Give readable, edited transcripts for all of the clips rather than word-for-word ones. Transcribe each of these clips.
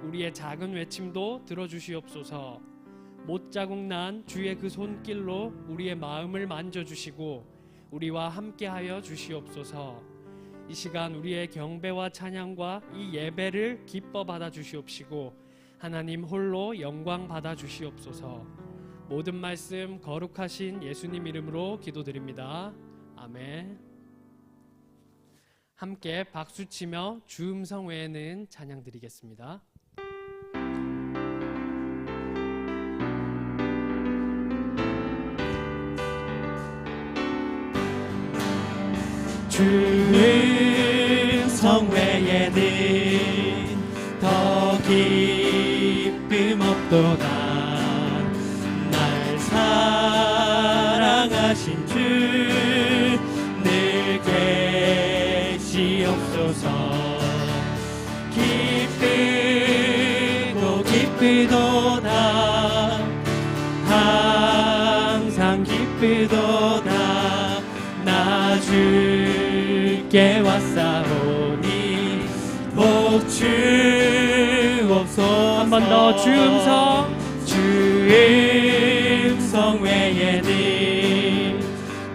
우리의 작은 외침도 들어주시옵소서. 못자국 난 주의 그 손길로 우리의 마음을 만져주시고 우리와 함께하여 주시옵소서. 이 시간 우리의 경배와 찬양과 이 예배를 기뻐 받아 주시옵시고 하나님 홀로 영광 받아 주시옵소서. 모든 말씀 거룩하신 예수님 이름으로 기도드립니다. 아멘. 함께 박수치며 주 음성 외에는 찬양 드리겠습니다. 주 음성 외에는 더 기쁨 없도다. 날 사랑하신 주 늘 계시옵소서. 기쁘고 기쁘도다. 항상 기쁘도다. 나 주께 왔사오니 복 주옵소서. 한 번 더 주 음성. 주 음성 외에는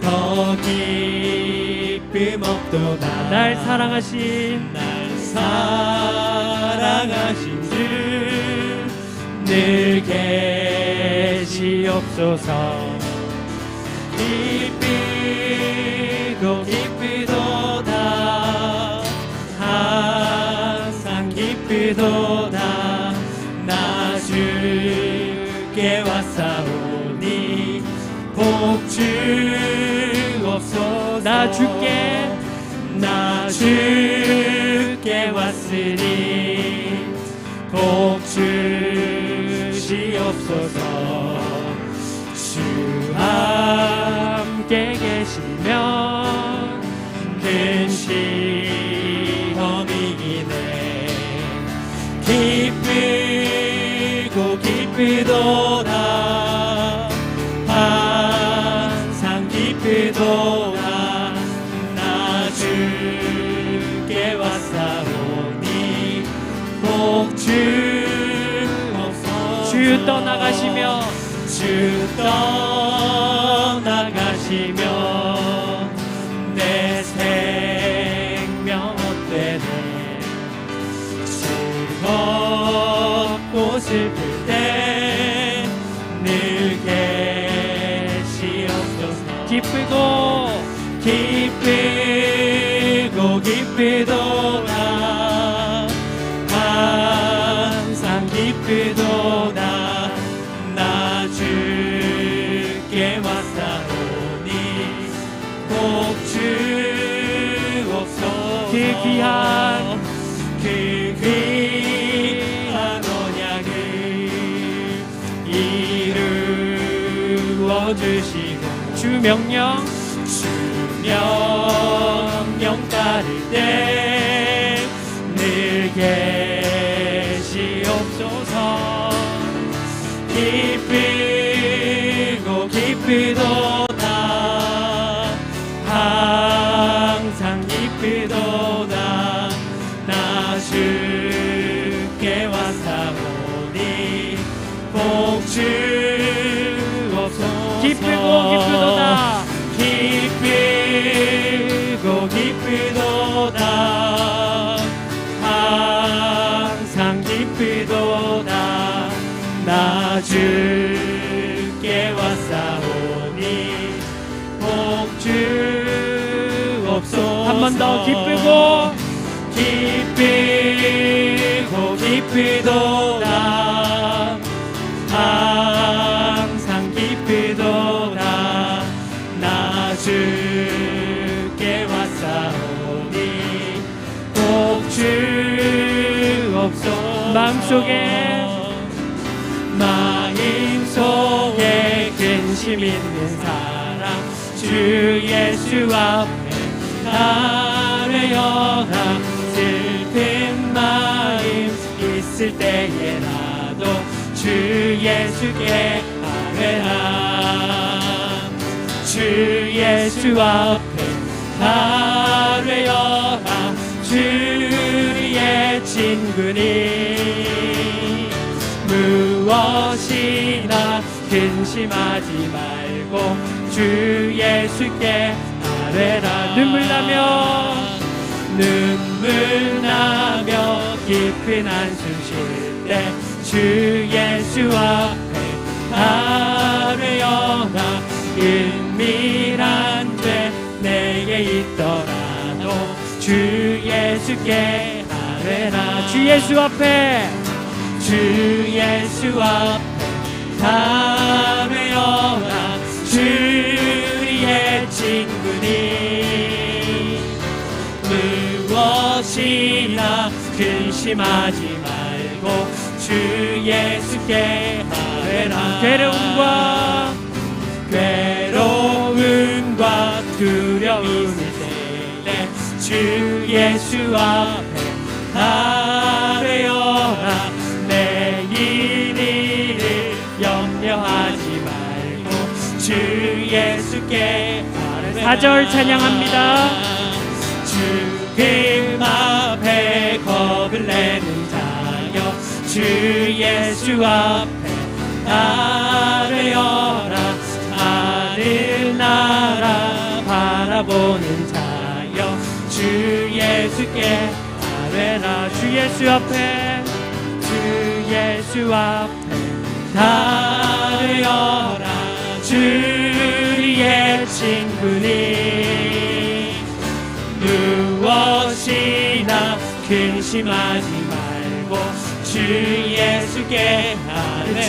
더 기쁨 없도다. 날 사랑하신 주 늘 계시옵소서. 기쁘고 기쁘도다. 항상 기쁘도다. 나 주께 왔사오니 복 주옵소서. 나 주께 왔으니 복 주시옵소서. 주 함께 계시면 큰 시험이기네. 기쁘고 기쁘도다. 항상 기쁘도다. 나 주께 왔사오니 복 주옵소서. 주 떠나가시며 내 생명 헛되네. 즐겁고 슬플 때 늘 계시옵소서. 기쁘고 기쁘도다. 항상 기쁘도다. 나 주께 왔사오니 복 주옵소서. 그 귀한 언약을 이루어 주시고 주 명령 따를 때 늘 계시옵소서. 기쁘고 기쁘도다. 항상 기쁘도다. 나 주께 왔사오니 복 주옵소서. 기쁘고 기쁘도다. 기쁘고 기쁘도다. 항상 기쁘도다. 나 주께 왔사오니 복 주옵소서. 한 번 더 기쁘고 기쁘도다. 항상 기쁘도다. 나 주께 왔사오니 복 주옵소서. 마음속에 근심 있는 사람 주 예수 앞에 아뢰어라. 슬픈 마음 있을 때에라도 주 예수께 아뢰라. 주 예수 앞에 아뢰어라. 주의 친구니 무엇이나 근심하지 말고 주 예수께 아뢰라. 눈물 나며 깊은 한숨 쉴 때 주 예수 앞에 아뢰어라. 은밀한 죄 내게 있더라도 주 예수께 아뢰라. 주 예수 앞에 아뢰어라. 주 우리의 친구니 무엇이나 근심하지 말고 주 예수께 아뢰라. 괴로움과 두려움이 있을 때 주 예수 앞에 아뢰어라. 내일 일을 염려하지 말고 주 예수께 아뢰라. 4절 찬양합니다. 죽음 앞에 겁을 내는 자여 주 예수 앞에 아뢰어라. 하늘나라 바라보는 자여 주 예수께 아뢰라. 주 예수 앞에 아뢰어라. 주 우리의 친구니 무엇이나 근심하지 말고 주 예수께 아뢰라. 주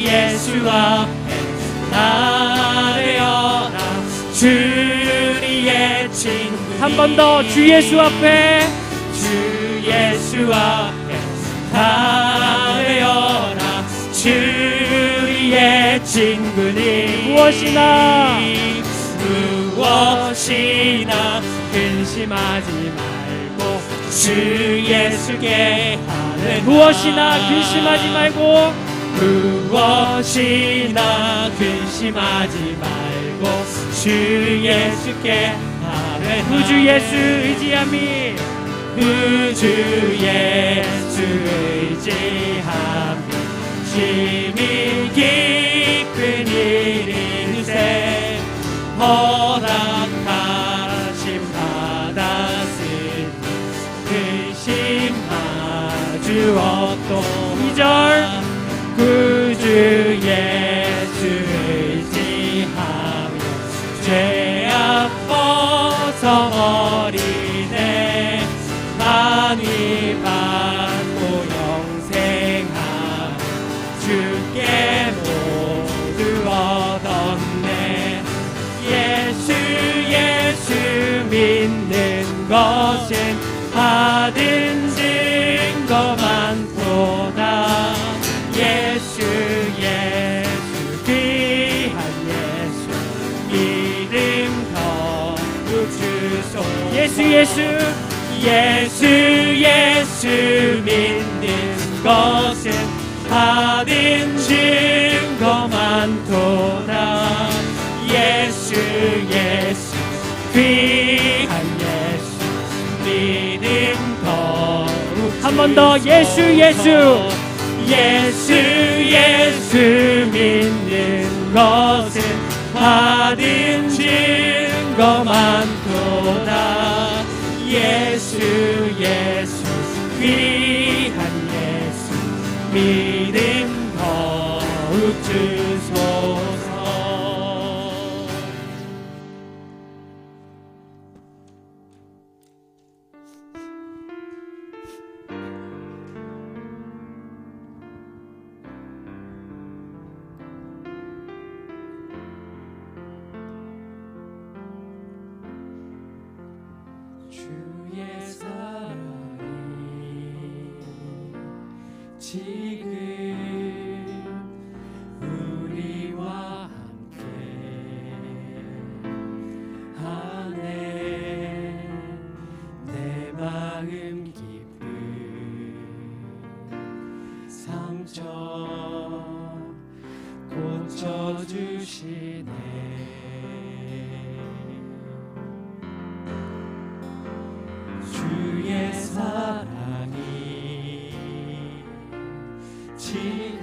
예수 앞에 아뢰어라. 주 우리의 친구. 한 번 더 주 예수 앞에 아뢰어라. 주 우리의 친구니 무엇이나 근심하지 말고 주 예수께 아뢰라. 무엇이나 근심하지 말고 주 예수께 아뢰라. 구주 예수 의지함이 힘이 깊은 일일세 허락하심 받았으니 근심하주어도 2절 구주 예수 의지하며 죄악 벗어버리네 많이 받고 영생하며 주께 모두 얻었네. 예수 믿는 것은 받은 증거 많도다. 예수 귀한 예수 믿음 더욱 주소서. 예수 믿는 것은 받은 증거 많도다. 예수 귀한 예수 믿음 더욱 한 번 더 예수 믿는 것은 받은 증거 많도다. 예수 귀한 예수 믿음 더욱 주소서. 주의 사랑이 지금 우리와 함께 하네. 내 마음 깊은 상처 고쳐주시네. 지금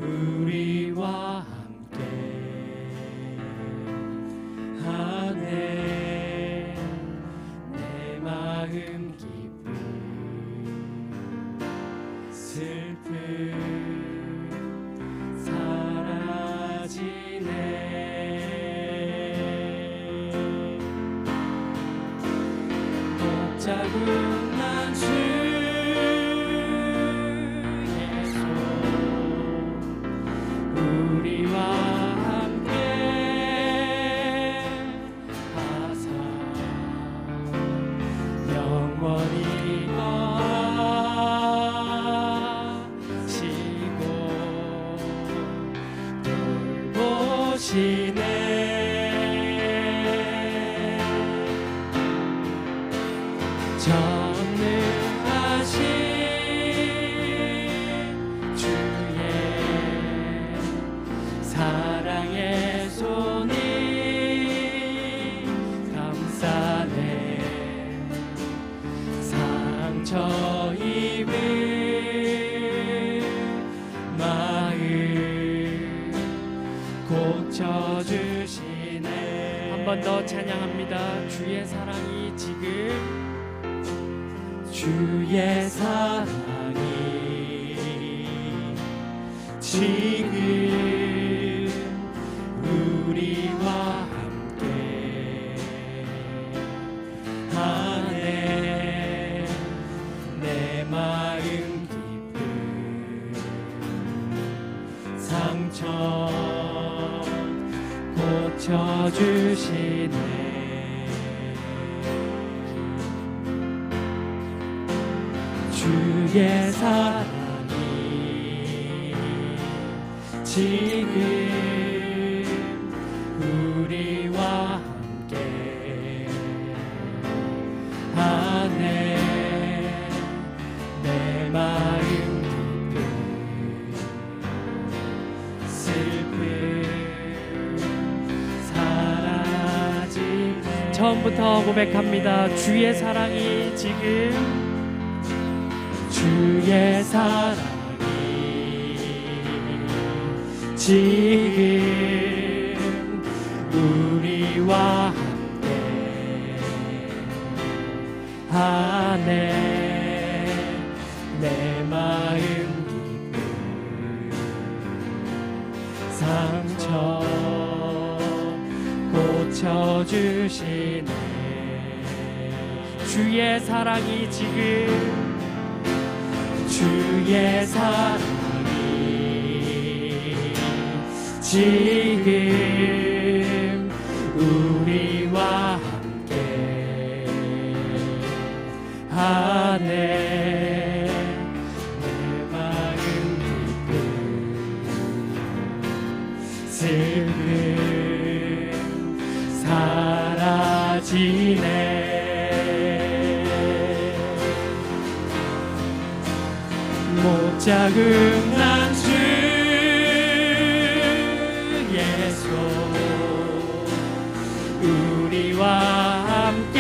우리와 함께 하네. 내 마음 기쁨 슬픔 사라지네. 자국난 주의 손 우리와 함께 하사 영원히 거하시고 돌보시네. 전능하신 주의 사랑의 손이 감싸네. 상처 입은 마음 고쳐주시네. 한 번 더 찬양합니다. 주의 사랑이 지금 주의 사랑이 지금 우리와 함께 하네. 내 마음 기쁨 상처 고쳐주시네. 주의 사랑이 지금 우리와 함께 하네. 내 마음 기쁨 슬픔 사라지네. 처음부터 고백합니다. 주의 사랑이 지금 주의 사랑이 지금 우리와 함께 하네. 내 마음 기쁨 상처 고쳐주시네. 주의 사랑이 지금 주의 사랑이 지금 우리와 함께 하네. 내 마음 기쁨 슬픔 사라지네. 자국난 주의 손 우리와 함께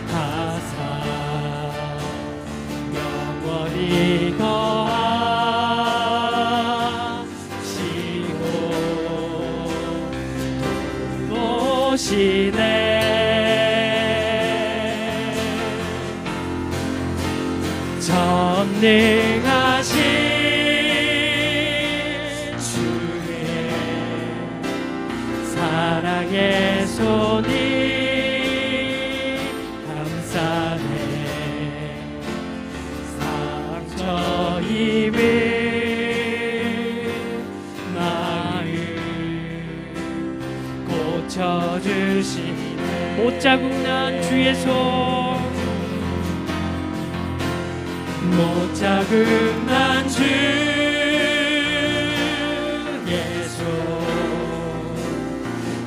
하사 영원히 거하시고 돌보시네. 전능하신 주의 사랑의 손이 감싸네. 상처 입은 마음 고쳐주시네. 못자국난 주의 손 못자국난 주의 손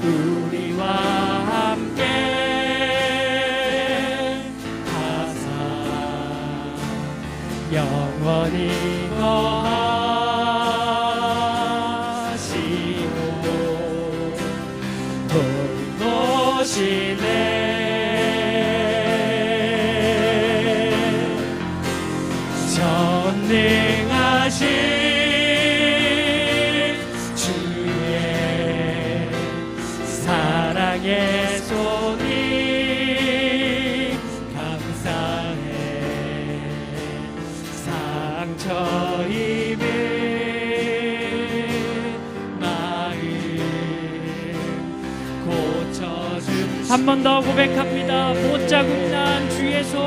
우리와 함께 하사 영원히 거하시고 돌보시네. 한 번 더 고백합니다. 못 자국난 주의 손,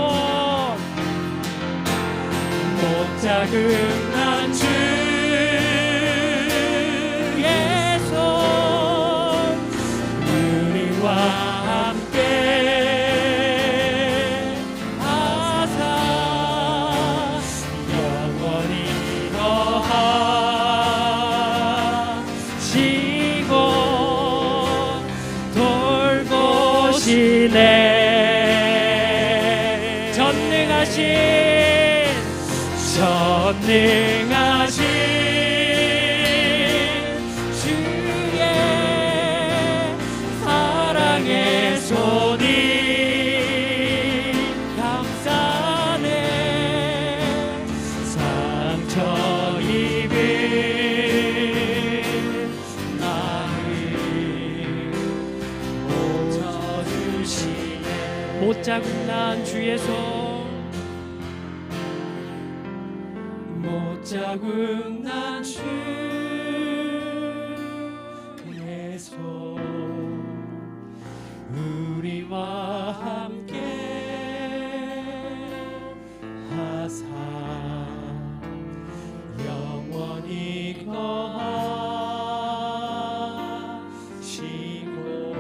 못 자국난 주의 손, 우리와 함께 하사 영원히 거하시고 돌보시네. 전능하신 주의 사랑의 손이 감싸네. 상처 입은 마음 고쳐주시네. 못 자국난 주의 손, 못 자국난 주의 손, 우리와 함께 하사 영원히 거하시고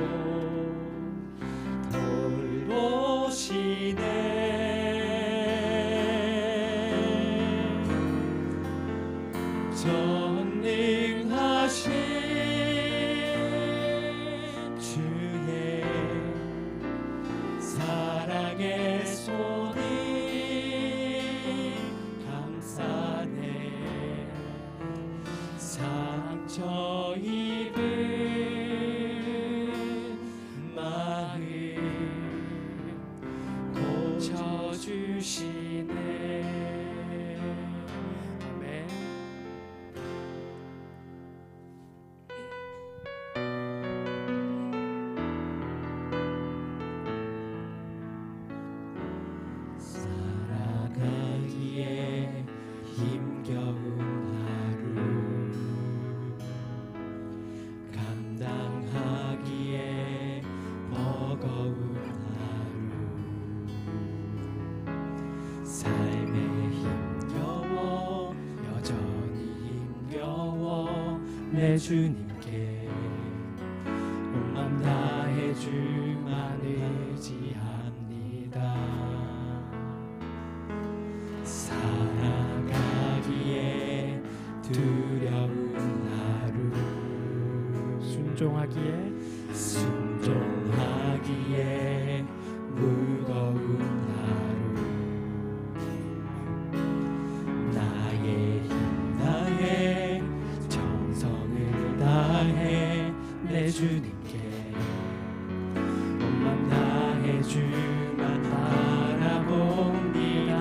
돌보시네. 전능하신 주의 사랑의 손이 감싸네. 상처 입은 마음 고쳐주시네. 아멘. 살아가기에 힘겨운 하루, 감당하기에 버거운 하루, 삶에 힘겨워 여전히 힘겨워 내 주님께 온 맘 다해 주만 의지합니다. 살아가기에 두려운 하루, 순종하기에 무거운 하루, 나의 힘 다해 정성을 다해 내 주님께 온 맘 다해 주만 바라봅니다.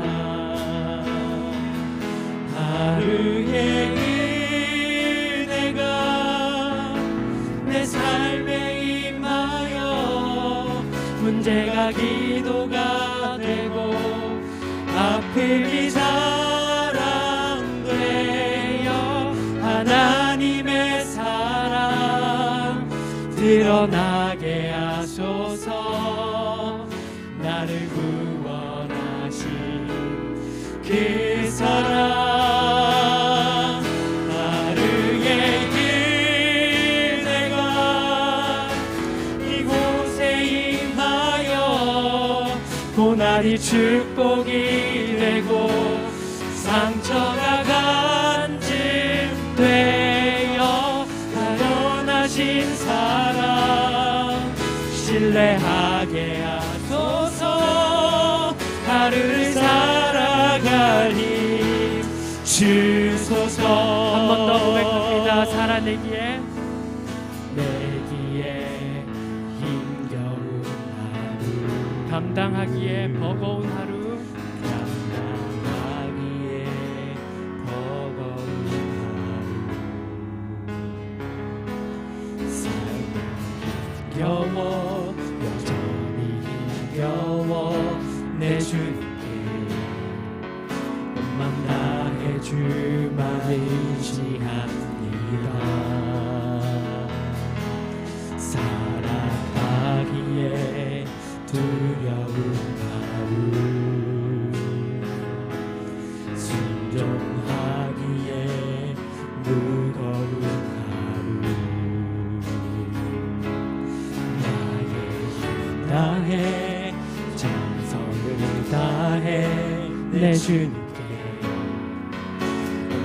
하루의 은혜가 내 삶에 임하여 문제가 기도가 되고 아픔이 사랑되어 하나님의 사랑 드러나게 하소서. 나를 구원하신 그 사랑, 하루의 은혜가 이곳에 임하여 고난이 축복이 되고 상처가 간증되어 변하신 사랑 신뢰하게 하소서. 하루를 살아갈 힘 주소서. 한 번 더 고백합니다. 살아내기에 힘겨운 하루, 감당하기에 버거운 하루, 감당하기에 버거운 하루, 삶은 힘겨워 여전히 힘겨워 내 주님께 온 맘 다해 주만 의지합니다. 살아가기에 두려운 하루 순종하기에 무거운 하루 나의 힘 다해 정성을 다해 내 주님께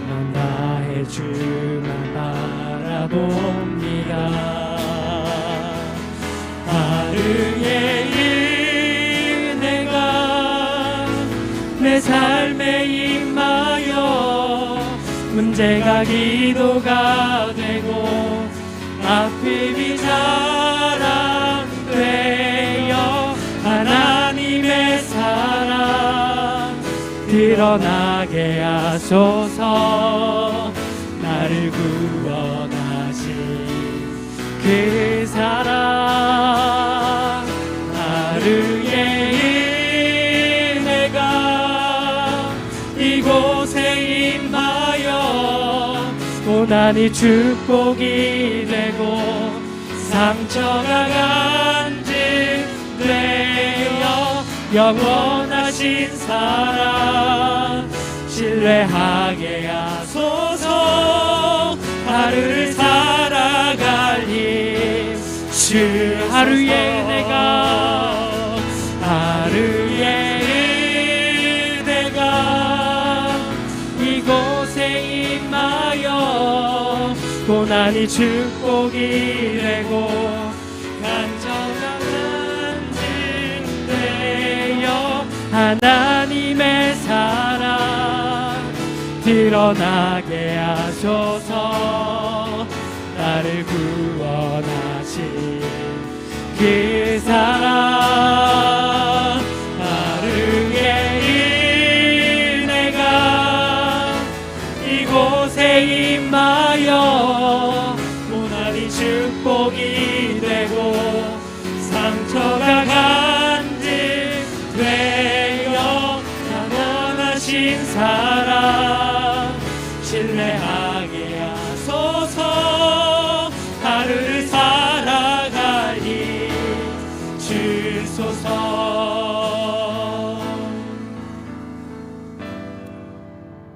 넌 나의 주만 바라봅니다. 하루의 은혜가 내 삶에 임하여 문제가 기도가 되고 아픔이 자랑되어 하나님의 사랑 드러나게 하소서. 나를 구원하신 그 사랑 하루의 은혜가 이곳에 임하여 고난이 축복이 되고 상처가 간직되어 영원하신 사랑 신뢰하게 하소서. 하루를 살아갈 힘 주 하루의 은혜가 이곳에 임하여 고난이 축복이 되고 간절한 간증되어 하나님의 사랑 드러나게 하소서. 나를 구원하신 그 사랑 하루의 은혜가 이곳에 임하여 고난이 축복이 되고 상처가 간직되어 영원하신 사랑 신뢰하게 하소서. 하루를 살아갈 힘 주소서.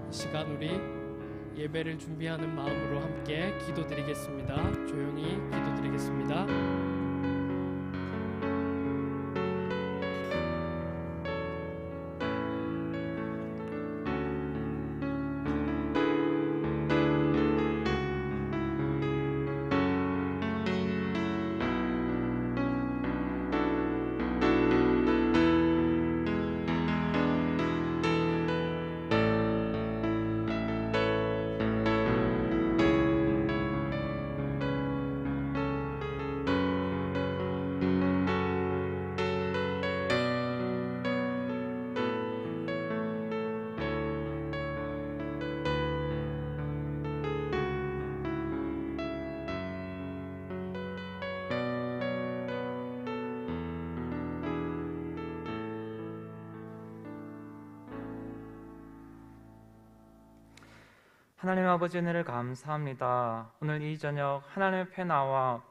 이 시간 우리 예배를 준비하는 마음으로 함께 기도드리겠습니다. 조용히 기도드리겠습니다. 하나님 아버지 은혜를 감사합니다. 오늘 이 저녁 하나님의 앞에 나와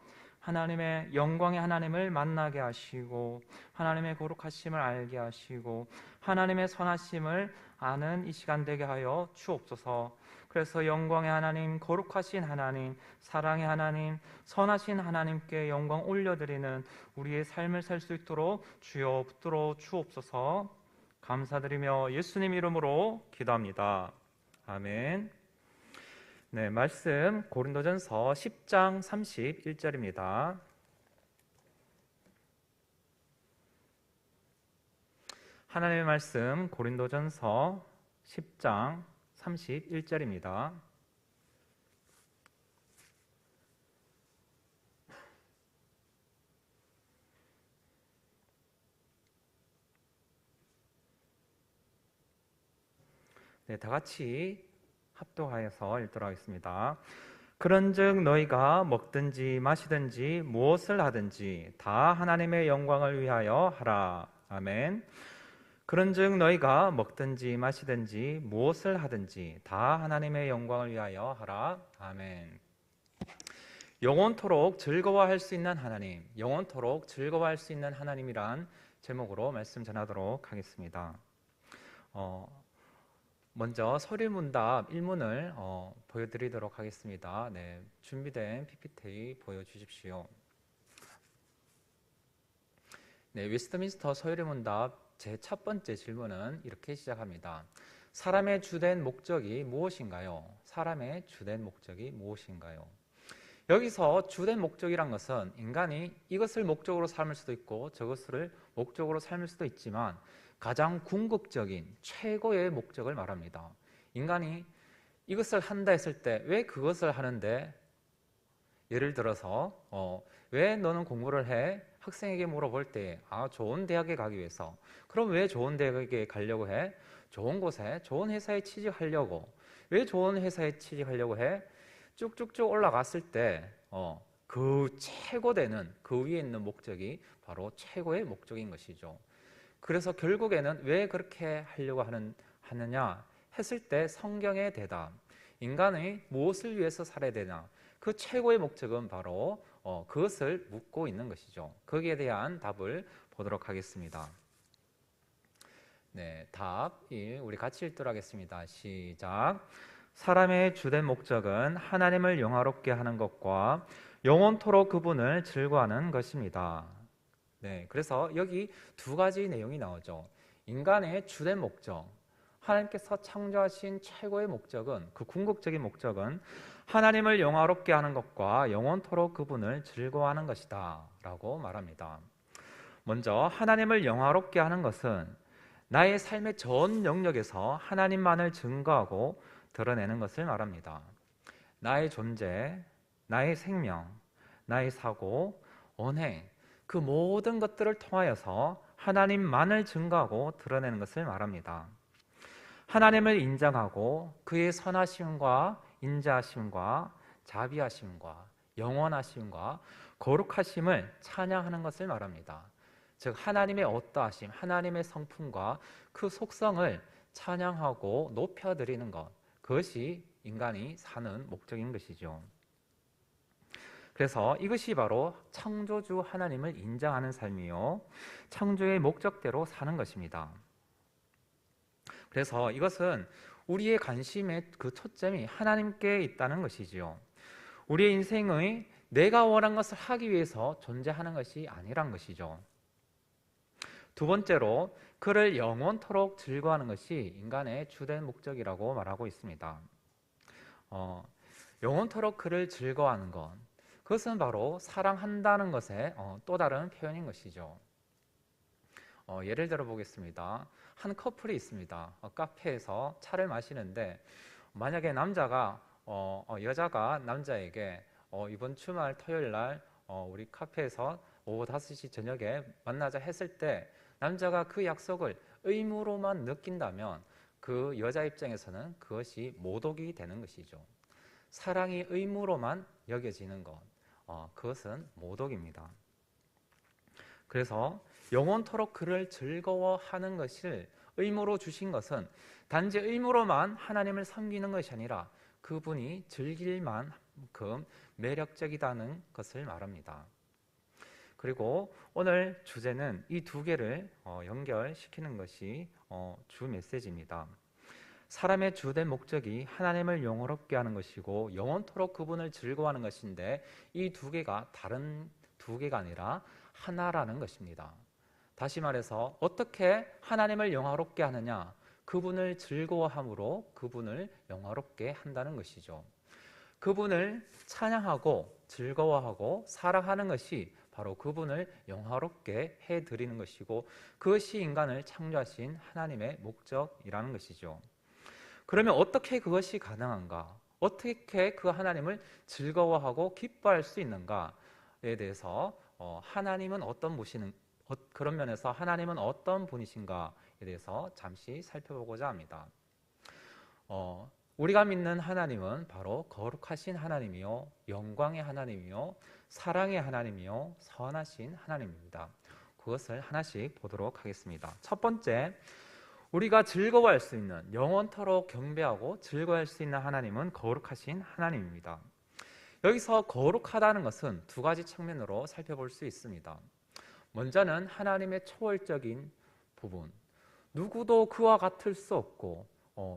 하나님의 영광의 하나님을 만나게 하시고 하나님의 거룩하심을 알게 하시고 하나님의 선하심을 아는 이 시간 되게 하여 주옵소서. 그래서 영광의 하나님, 거룩하신 하나님, 사랑의 하나님, 선하신 하나님께 영광 올려드리는 우리의 삶을 살 수 있도록 주여 붙들어 주옵소서. 감사드리며 예수님 이름으로 기도합니다. 아멘. 네, 말씀 고린도전서 10장 31절입니다. 하나님의 말씀 고린도전서 10장 31절입니다. 네, 다 같이 합독하여서 읽도록 하겠습니다. 그런즉 너희가 먹든지 마시든지 무엇을 하든지 다 하나님의 영광을 위하여 하라. 아멘. 그런즉 너희가 먹든지 마시든지 무엇을 하든지 다 하나님의 영광을 위하여 하라. 아멘. 영원토록 즐거워할 수 있는 하나님, 영원토록 즐거워할 수 있는 하나님이란 제목으로 말씀 전하도록 하겠습니다. 먼저 서류문답 1문을 보여드리도록 하겠습니다. 네, 준비된 PPT 보여주십시오. 네, 웨스트민스터 서류문답 제 첫 번째 질문은 이렇게 시작합니다. 사람의 주된 목적이 무엇인가요? 사람의 주된 목적이 무엇인가요? 여기서 주된 목적이란 것은 인간이 이것을 목적으로 삼을 수도 있고 저것을 목적으로 삼을 수도 있지만 가장 궁극적인 최고의 목적을 말합니다. 인간이 이것을 한다 했을 때 왜 그것을 하는데, 예를 들어서 왜 너는 공부를 해? 학생에게 물어볼 때 좋은 대학에 가기 위해서. 그럼 왜 좋은 대학에 가려고 해? 좋은 곳에, 좋은 회사에 취직하려고. 왜 좋은 회사에 취직하려고 해? 쭉쭉쭉 올라갔을 때 그 최고되는 그 위에 있는 목적이 바로 최고의 목적인 것이죠. 그래서 결국에는 왜 그렇게 하려고 하느냐 했을 때 성경의 대답, 인간이 무엇을 위해서 살아야 되나, 그 최고의 목적은 바로 그것을 묻고 있는 것이죠. 거기에 대한 답을 보도록 하겠습니다. 네, 답 1, 우리 같이 읽도록 하겠습니다. 시작. 사람의 주된 목적은 하나님을 영화롭게 하는 것과 영원토록 그분을 즐거워하는 것입니다. 네, 그래서 여기 두 가지 내용이 나오죠. 인간의 주된 목적, 하나님께서 창조하신 최고의 목적은, 그 궁극적인 목적은 하나님을 영화롭게 하는 것과 영원토록 그분을 즐거워하는 것이다 라고 말합니다. 먼저 하나님을 영화롭게 하는 것은 나의 삶의 전 영역에서 하나님만을 증거하고 드러내는 것을 말합니다. 나의 존재, 나의 생명, 나의 사고, 언행, 그 모든 것들을 통하여서 하나님만을 증거하고 드러내는 것을 말합니다. 하나님을 인정하고 그의 선하심과 인자하심과 자비하심과 영원하심과 거룩하심을 찬양하는 것을 말합니다. 즉 하나님의 어떠하심, 하나님의 성품과 그 속성을 찬양하고 높여드리는 것, 그것이 인간이 사는 목적인 것이죠. 그래서 이것이 바로 창조주 하나님을 인정하는 삶이요, 창조의 목적대로 사는 것입니다. 그래서 이것은 우리의 관심의 그 초점이 하나님께 있다는 것이지요. 우리의 인생의 내가 원한 것을 하기 위해서 존재하는 것이 아니란 것이죠. 두 번째로 그를 영원토록 즐거워하는 것이 인간의 주된 목적이라고 말하고 있습니다. 영원토록 그를 즐거워하는 것, 그것은 바로 사랑한다는 것의 또 다른 표현인 것이죠. 예를 들어 보겠습니다. 한 커플이 있습니다. 카페에서 차를 마시는데 만약에 여자가 남자에게 이번 주말 토요일 날 우리 카페에서 오후 5시 저녁에 만나자 했을 때 남자가 그 약속을 의무로만 느낀다면 그 여자 입장에서는 그것이 모독이 되는 것이죠. 사랑이 의무로만 여겨지는 것, 그것은 모독입니다. 그래서 영원토록 그를 즐거워하는 것을 의무로 주신 것은 단지 의무로만 하나님을 섬기는 것이 아니라 그분이 즐길 만큼 매력적이다는 것을 말합니다. 그리고 오늘 주제는 이 두 개를 연결시키는 것이 주 메시지입니다. 사람의 주된 목적이 하나님을 영원롭게 하는 것이고 영원토록 그분을 즐거워하는 것인데 이 두 개가 다른 두 개가 아니라 하나라는 것입니다. 다시 말해서 어떻게 하나님을 영화롭게 하느냐, 그분을 즐거워함으로 그분을 영화롭게 한다는 것이죠. 그분을 찬양하고 즐거워하고 사랑하는 것이 바로 그분을 영화롭게 해드리는 것이고 그것이 인간을 창조하신 하나님의 목적이라는 것이죠. 그러면 어떻게 그것이 가능한가? 어떻게 그 하나님을 즐거워하고 기뻐할 수 있는가에 대해서 하나님은 어떤 분이신, 그런 면에서 하나님은 어떤 분이신가에 대해서 잠시 살펴보고자 합니다. 우리가 믿는 하나님은 바로 거룩하신 하나님이요, 영광의 하나님이요, 사랑의 하나님이요, 선하신 하나님입니다. 그것을 하나씩 보도록 하겠습니다. 첫 번째, 우리가 즐거워할 수 있는, 영원토록 경배하고 즐거워할 수 있는 하나님은 거룩하신 하나님입니다. 여기서 거룩하다는 것은 두 가지 측면으로 살펴볼 수 있습니다. 먼저는 하나님의 초월적인 부분, 누구도 그와 같을 수 없고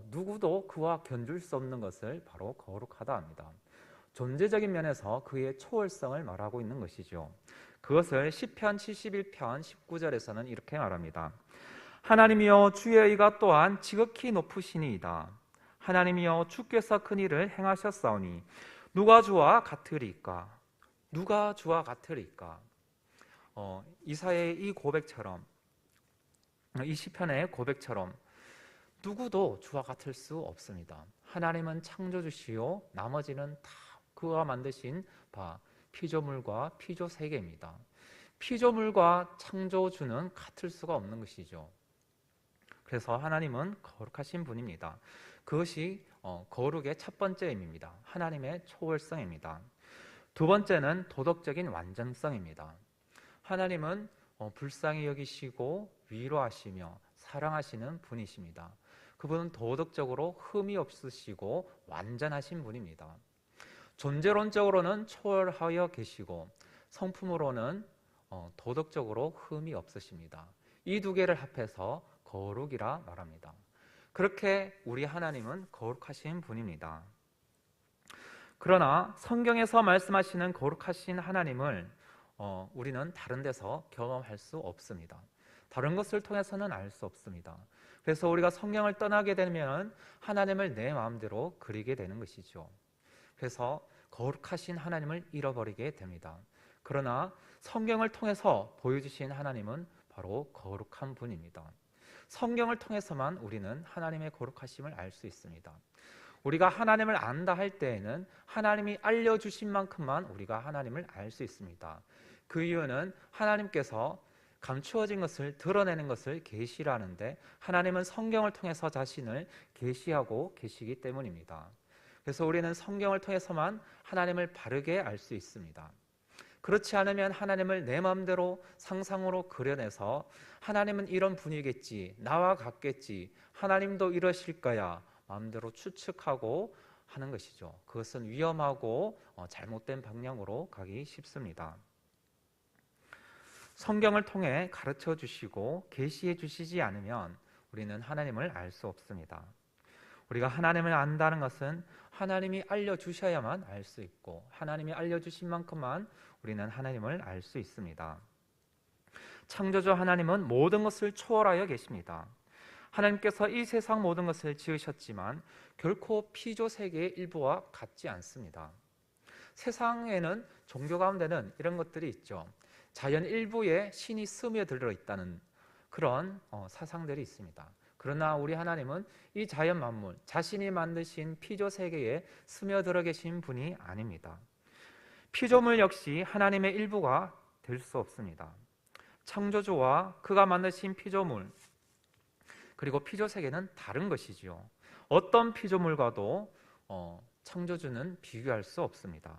누구도 그와 견줄 수 없는 것을 바로 거룩하다 합니다. 존재적인 면에서 그의 초월성을 말하고 있는 것이죠. 그것을 시편 71편 19절에서는 이렇게 말합니다. 하나님이여 주의 의가 또한 지극히 높으시니이다. 하나님이여 주께서 큰 일을 행하셨사오니 누가 주와 같으리까? 누가 주와 같으리까? 이사야의 이 고백처럼, 이 시편의 고백처럼 누구도 주와 같을 수 없습니다. 하나님은 창조주시요 나머지는 다 그가 만드신 바 피조물과 피조세계입니다. 피조물과 창조주는 같을 수가 없는 것이죠. 그래서 하나님은 거룩하신 분입니다. 그것이 거룩의 첫 번째 의미입니다. 하나님의 초월성입니다. 두 번째는 도덕적인 완전성입니다. 하나님은 불쌍히 여기시고 위로하시며 사랑하시는 분이십니다. 그분은 도덕적으로 흠이 없으시고 완전하신 분입니다. 존재론적으로는 초월하여 계시고 성품으로는 도덕적으로 흠이 없으십니다. 이 두 개를 합해서 거룩이라 말합니다. 그렇게 우리 하나님은 거룩하신 분입니다. 그러나 성경에서 말씀하시는 거룩하신 하나님을 우리는 다른 데서 경험할 수 없습니다. 다른 것을 통해서는 알 수 없습니다. 그래서 우리가 성경을 떠나게 되면 하나님을 내 마음대로 그리게 되는 것이죠. 그래서 거룩하신 하나님을 잃어버리게 됩니다. 그러나 성경을 통해서 보여주신 하나님은 바로 거룩한 분입니다. 성경을 통해서만 우리는 하나님의 거룩하심을 알 수 있습니다. 우리가 하나님을 안다 할 때에는 하나님이 알려주신 만큼만 우리가 하나님을 알 수 있습니다. 그 이유는 하나님께서 감추어진 것을 드러내는 것을 계시라는데 하나님은 성경을 통해서 자신을 계시하고 계시기 때문입니다. 그래서 우리는 성경을 통해서만 하나님을 바르게 알 수 있습니다. 그렇지 않으면 하나님을 내 마음대로 상상으로 그려내서 하나님은 이런 분이겠지, 나와 같겠지, 하나님도 이러실 거야 마음대로 추측하고 하는 것이죠. 그것은 위험하고 잘못된 방향으로 가기 쉽습니다. 성경을 통해 가르쳐 주시고 계시해 주시지 않으면 우리는 하나님을 알 수 없습니다. 우리가 하나님을 안다는 것은 하나님이 알려주셔야만 알 수 있고 하나님이 알려주신 만큼만 우리는 하나님을 알 수 있습니다. 창조주 하나님은 모든 것을 초월하여 계십니다. 하나님께서 이 세상 모든 것을 지으셨지만 결코 피조세계의 일부와 같지 않습니다. 세상에는 종교 가운데는 이런 것들이 있죠. 자연 일부에 신이 스며들어 있다는 그런 사상들이 있습니다. 그러나 우리 하나님은 이 자연 만물, 자신이 만드신 피조세계에 스며들어 계신 분이 아닙니다. 피조물 역시 하나님의 일부가 될 수 없습니다. 창조주와 그가 만드신 피조물 그리고 피조세계는 다른 것이지요. 어떤 피조물과도 창조주는 비교할 수 없습니다.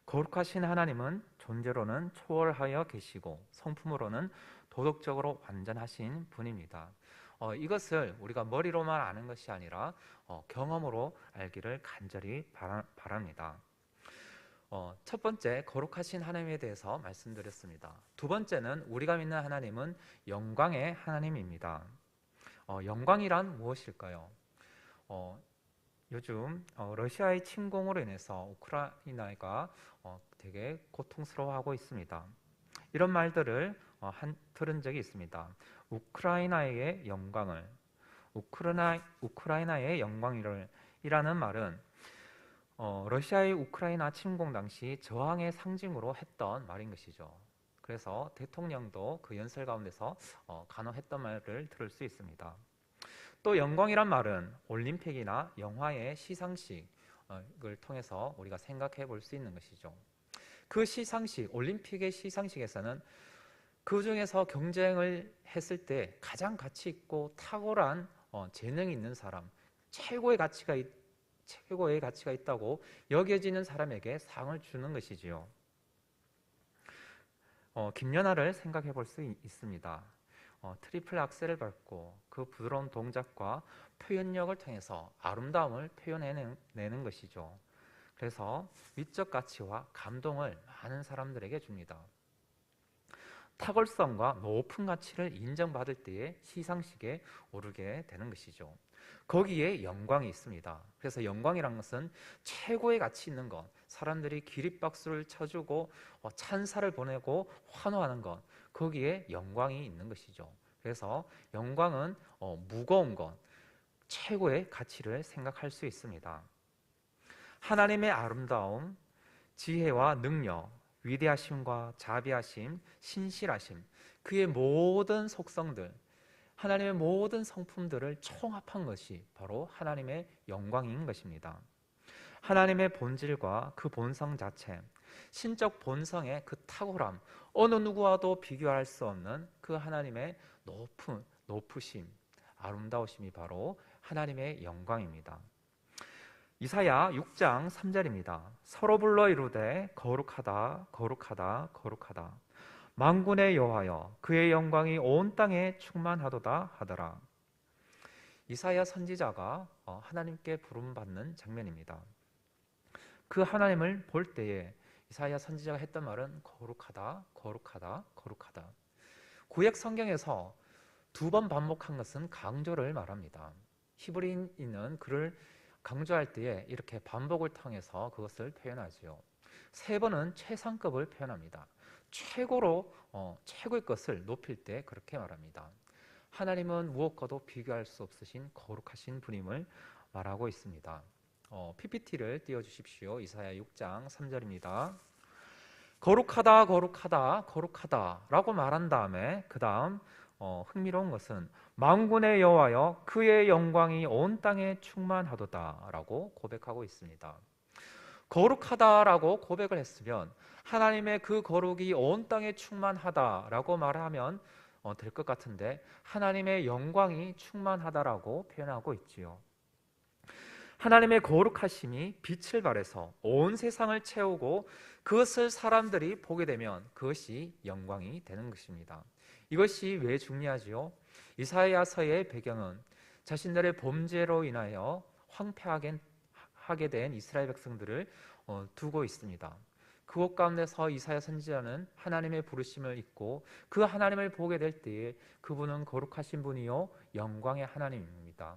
거룩하신 하나님은 존재로는 초월하여 계시고 성품으로는 도덕적으로 완전하신 분입니다. 이것을 우리가 머리로만 아는 것이 아니라 경험으로 알기를 간절히 바랍니다. 첫 번째, 거룩하신 하나님에 대해서 말씀드렸습니다. 두 번째는 우리가 믿는 하나님은 영광의 하나님입니다. 영광이란 무엇일까요? 요즘 러시아의 침공으로 인해서 우크라이나가 되게 고통스러워하고 있습니다. 이런 말들을 들은 적이 있습니다. 우크라이나의 영광을, 우크라이나의 영광이라는 말은 러시아의 우크라이나 침공 당시 저항의 상징으로 했던 말인 것이죠. 그래서 대통령도 그 연설 가운데서 간호했던 말을 들을 수 있습니다. 또 영광이란 말은 올림픽이나 영화의 시상식을 통해서 우리가 생각해 볼 수 있는 것이죠. 그 시상식, 올림픽의 시상식에서는 그 중에서 경쟁을 했을 때 가장 가치 있고 탁월한 재능이 있는 사람, 최고의 가치가 있다고 여겨지는 사람에게 상을 주는 것이지요. 김연아를 생각해 볼 수 있습니다. 트리플 악셀을 밟고 그 부드러운 동작과 표현력을 통해서 아름다움을 표현해내는 것이죠. 그래서 미적 가치와 감동을 많은 사람들에게 줍니다. 탁월성과 높은 가치를 인정받을 때에 시상식에 오르게 되는 것이죠. 거기에 영광이 있습니다. 그래서 영광이란 것은 최고의 가치 있는 것, 사람들이 기립박수를 쳐주고 찬사를 보내고 환호하는 것, 거기에 영광이 있는 것이죠. 그래서 영광은 무거운 것, 최고의 가치를 생각할 수 있습니다. 하나님의 아름다움, 지혜와 능력, 위대하심과 자비하심, 신실하심, 그의 모든 속성들, 하나님의 모든 성품들을 총합한 것이 바로 하나님의 영광인 것입니다. 하나님의 본질과 그 본성 자체, 신적 본성의 그 탁월함, 어느 누구와도 비교할 수 없는 그 하나님의 높으심, 아름다우심이 바로 하나님의 영광입니다. 이사야 6장 3절입니다. 서로 불러 이르되 거룩하다 거룩하다 거룩하다 만군의 여호와여 그의 영광이 온 땅에 충만하도다 하더라. 이사야 선지자가 하나님께 부름받는 장면입니다. 그 하나님을 볼 때에 이사야 선지자가 했던 말은 거룩하다 거룩하다 거룩하다. 구약 성경에서 2번 반복한 것은 강조를 말합니다. 히브리인은 그를 강조할 때에 이렇게 반복을 통해서 그것을 표현하지요. 3번은 최상급을 표현합니다. 최고의 것을 높일 때 그렇게 말합니다. 하나님은 무엇과도 비교할 수 없으신 거룩하신 분임을 말하고 있습니다. PPT를 띄워주십시오. 이사야 6장 3절입니다. 거룩하다 거룩하다 거룩하다 라고 말한 다음에 그 다음 흥미로운 것은 만군의 여호와여 그의 영광이 온 땅에 충만하도다 라고 고백하고 있습니다. 거룩하다라고 고백을 했으면 하나님의 그 거룩이 온 땅에 충만하다라고 말하면 될 것 같은데 하나님의 영광이 충만하다라고 표현하고 있지요. 하나님의 거룩하심이 빛을 발해서 온 세상을 채우고 그것을 사람들이 보게 되면 그것이 영광이 되는 것입니다. 이것이 왜 중요하지요? 이사야서의 배경은 자신들의 범죄로 인하여 황폐하게 된 이스라엘 백성들을 두고 있습니다. 그곳 가운데서 이사야 선지자는 하나님의 부르심을 잊고 그 하나님을 보게 될 때에 그분은 거룩하신 분이요 영광의 하나님입니다.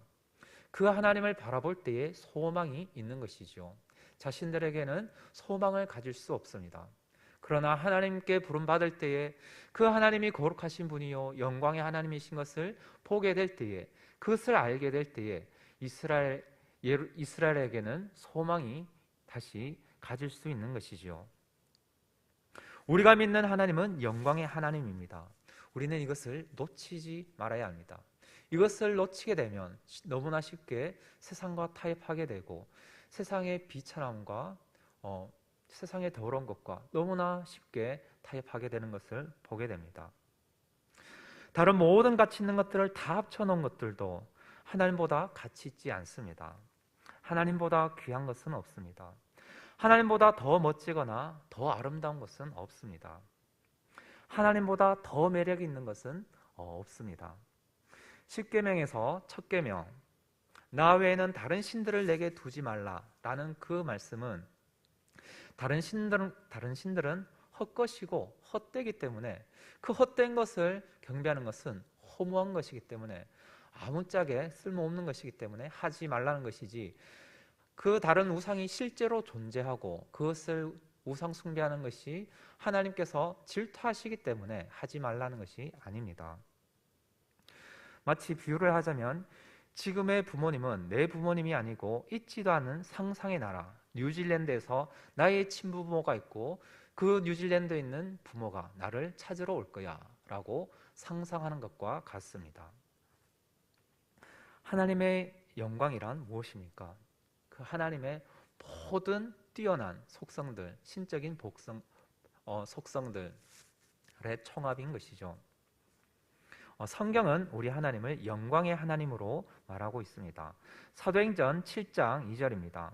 그 하나님을 바라볼 때에 소망이 있는 것이죠. 자신들에게는 소망을 가질 수 없습니다. 그러나 하나님께 부름받을 때에 그 하나님이 거룩하신 분이요 영광의 하나님이신 것을 보게 될 때에 그것을 알게 될 때에 이스라엘에게는 소망이 다시 가질 수 있는 것이죠. 우리가 믿는 하나님은 영광의 하나님입니다. 우리는 이것을 놓치지 말아야 합니다. 이것을 놓치게 되면 너무나 쉽게 세상과 타협하게 되고 세상의 비천함과 세상의 더러운 것과 너무나 쉽게 타협하게 되는 것을 보게 됩니다. 다른 모든 가치 있는 것들을 다 합쳐놓은 것들도 하나님보다 가치 있지 않습니다. 하나님보다 귀한 것은 없습니다. 하나님보다 더 멋지거나 더 아름다운 것은 없습니다. 하나님보다 더 매력 있는 것은 없습니다. 십계명에서 첫 계명, 나 외에는 다른 신들을 내게 두지 말라라는 그 말씀은 다른 신들은 헛것이고 헛되기 때문에 그 헛된 것을 경배하는 것은 허무한 것이기 때문에 아무짝에 쓸모없는 것이기 때문에 하지 말라는 것이지, 그 다른 우상이 실제로 존재하고 그것을 우상 숭배하는 것이 하나님께서 질투하시기 때문에 하지 말라는 것이 아닙니다. 마치 비유를 하자면 지금의 부모님은 내 부모님이 아니고 있지도 않은 상상의 나라 뉴질랜드에서 나의 친부모가 있고 그 뉴질랜드에 있는 부모가 나를 찾으러 올 거야 라고 상상하는 것과 같습니다. 하나님의 영광이란 무엇입니까? 그 하나님의 모든 뛰어난 속성들, 신적인 속성들의 총합인 것이죠. 성경은 우리 하나님을 영광의 하나님으로 말하고 있습니다. 사도행전 7장 2절입니다.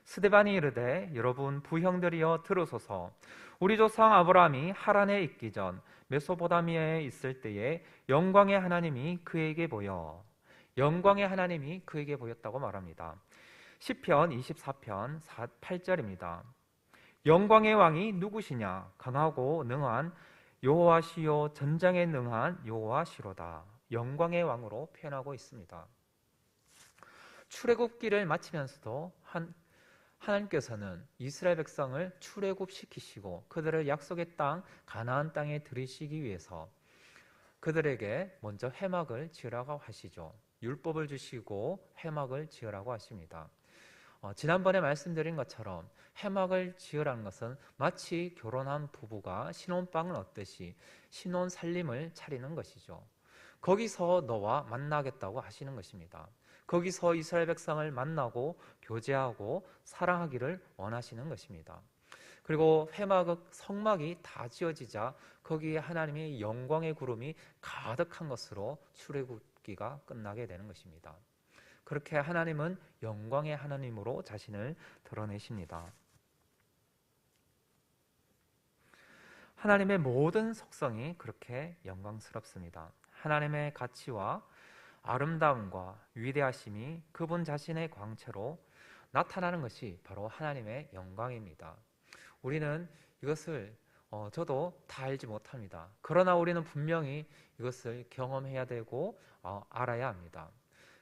스데반이 이르되 여러분 부형들이여 들으소서. 우리 조상 아브라함이 하란에 있기 전 메소포타미아에 있을 때에 영광의 하나님이 그에게 보여, 영광의 하나님이 그에게 보였다고 말합니다. 시편 24편 8절입니다. 영광의 왕이 누구시냐? 강하고 능한 여호와시요 전장에 능한 여호와시로다. 영광의 왕으로 표현하고 있습니다. 출애굽기를 마치면서도 하나님께서는 이스라엘 백성을 출애굽시키시고 그들을 약속의 땅 가나안 땅에 들이시기 위해서 그들에게 먼저 회막을 지으라고 하시죠. 율법을 주시고 회막을 지으라고 하십니다. 지난번에 말씀드린 것처럼 회막을 지으라는 것은 마치 결혼한 부부가 신혼방을 얻듯이 신혼 살림을 차리는 것이죠. 거기서 너와 만나겠다고 하시는 것입니다. 거기서 이스라엘 백성을 만나고 교제하고 사랑하기를 원하시는 것입니다. 그리고 회막 성막이 다 지어지자 거기에 하나님의 영광의 구름이 가득한 것으로 출애굽기가 끝나게 되는 것입니다. 그렇게 하나님은 영광의 하나님으로 자신을 드러내십니다. 하나님의 모든 속성이 그렇게 영광스럽습니다. 하나님의 가치와 아름다움과 위대하심이 그분 자신의 광채로 나타나는 것이 바로 하나님의 영광입니다. 우리는 이것을 저도 다 알지 못합니다. 그러나 우리는 분명히 이것을 경험해야 되고 알아야 합니다.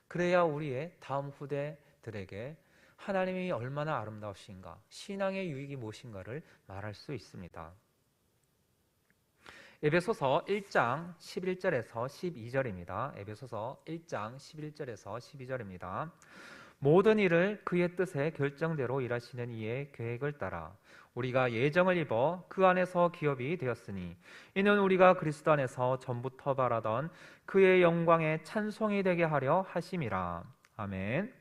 그래야 우리의 다음 후대들에게 하나님이 얼마나 아름다우신가, 신앙의 유익이 무엇인가를 말할 수 있습니다. 에베소서 1장 11절에서 12절입니다. 에베소서 1장 11절에서 12절입니다. 모든 일을 그의 뜻의 결정대로 일하시는 이의 계획을 따라 우리가 예정을 입어 그 안에서 기업이 되었으니 이는 우리가 그리스도 안에서 전부터 바라던 그의 영광의 찬송이 되게 하려 하심이라. 아멘.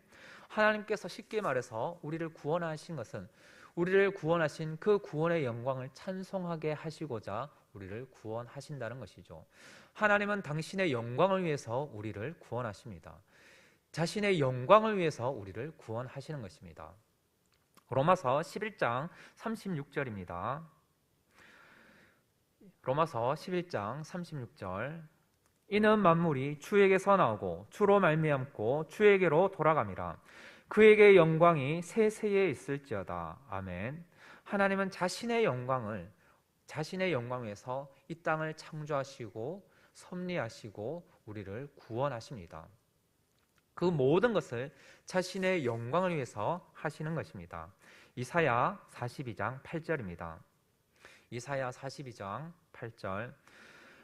하나님께서 쉽게 말해서 우리를 구원하신 것은 우리를 구원하신 그 구원의 영광을 찬송하게 하시고자 우리를 구원하신다는 것이죠. 하나님은 당신의 영광을 위해서 우리를 구원하십니다. 자신의 영광을 위해서 우리를 구원하시는 것입니다. 로마서 11장 36절입니다. 로마서 11장 36절. 이는 만물이 주에게서 나오고 주로 말미암고 주에게로 돌아감이라. 그에게 영광이 세세에 있을지어다. 아멘. 하나님은 자신의 영광을 자신의 영광 위에서 이 땅을 창조하시고 섭리하시고 우리를 구원하십니다. 그 모든 것을 자신의 영광을 위해서 하시는 것입니다. 이사야 42장 8절입니다. 이사야 42장 8절.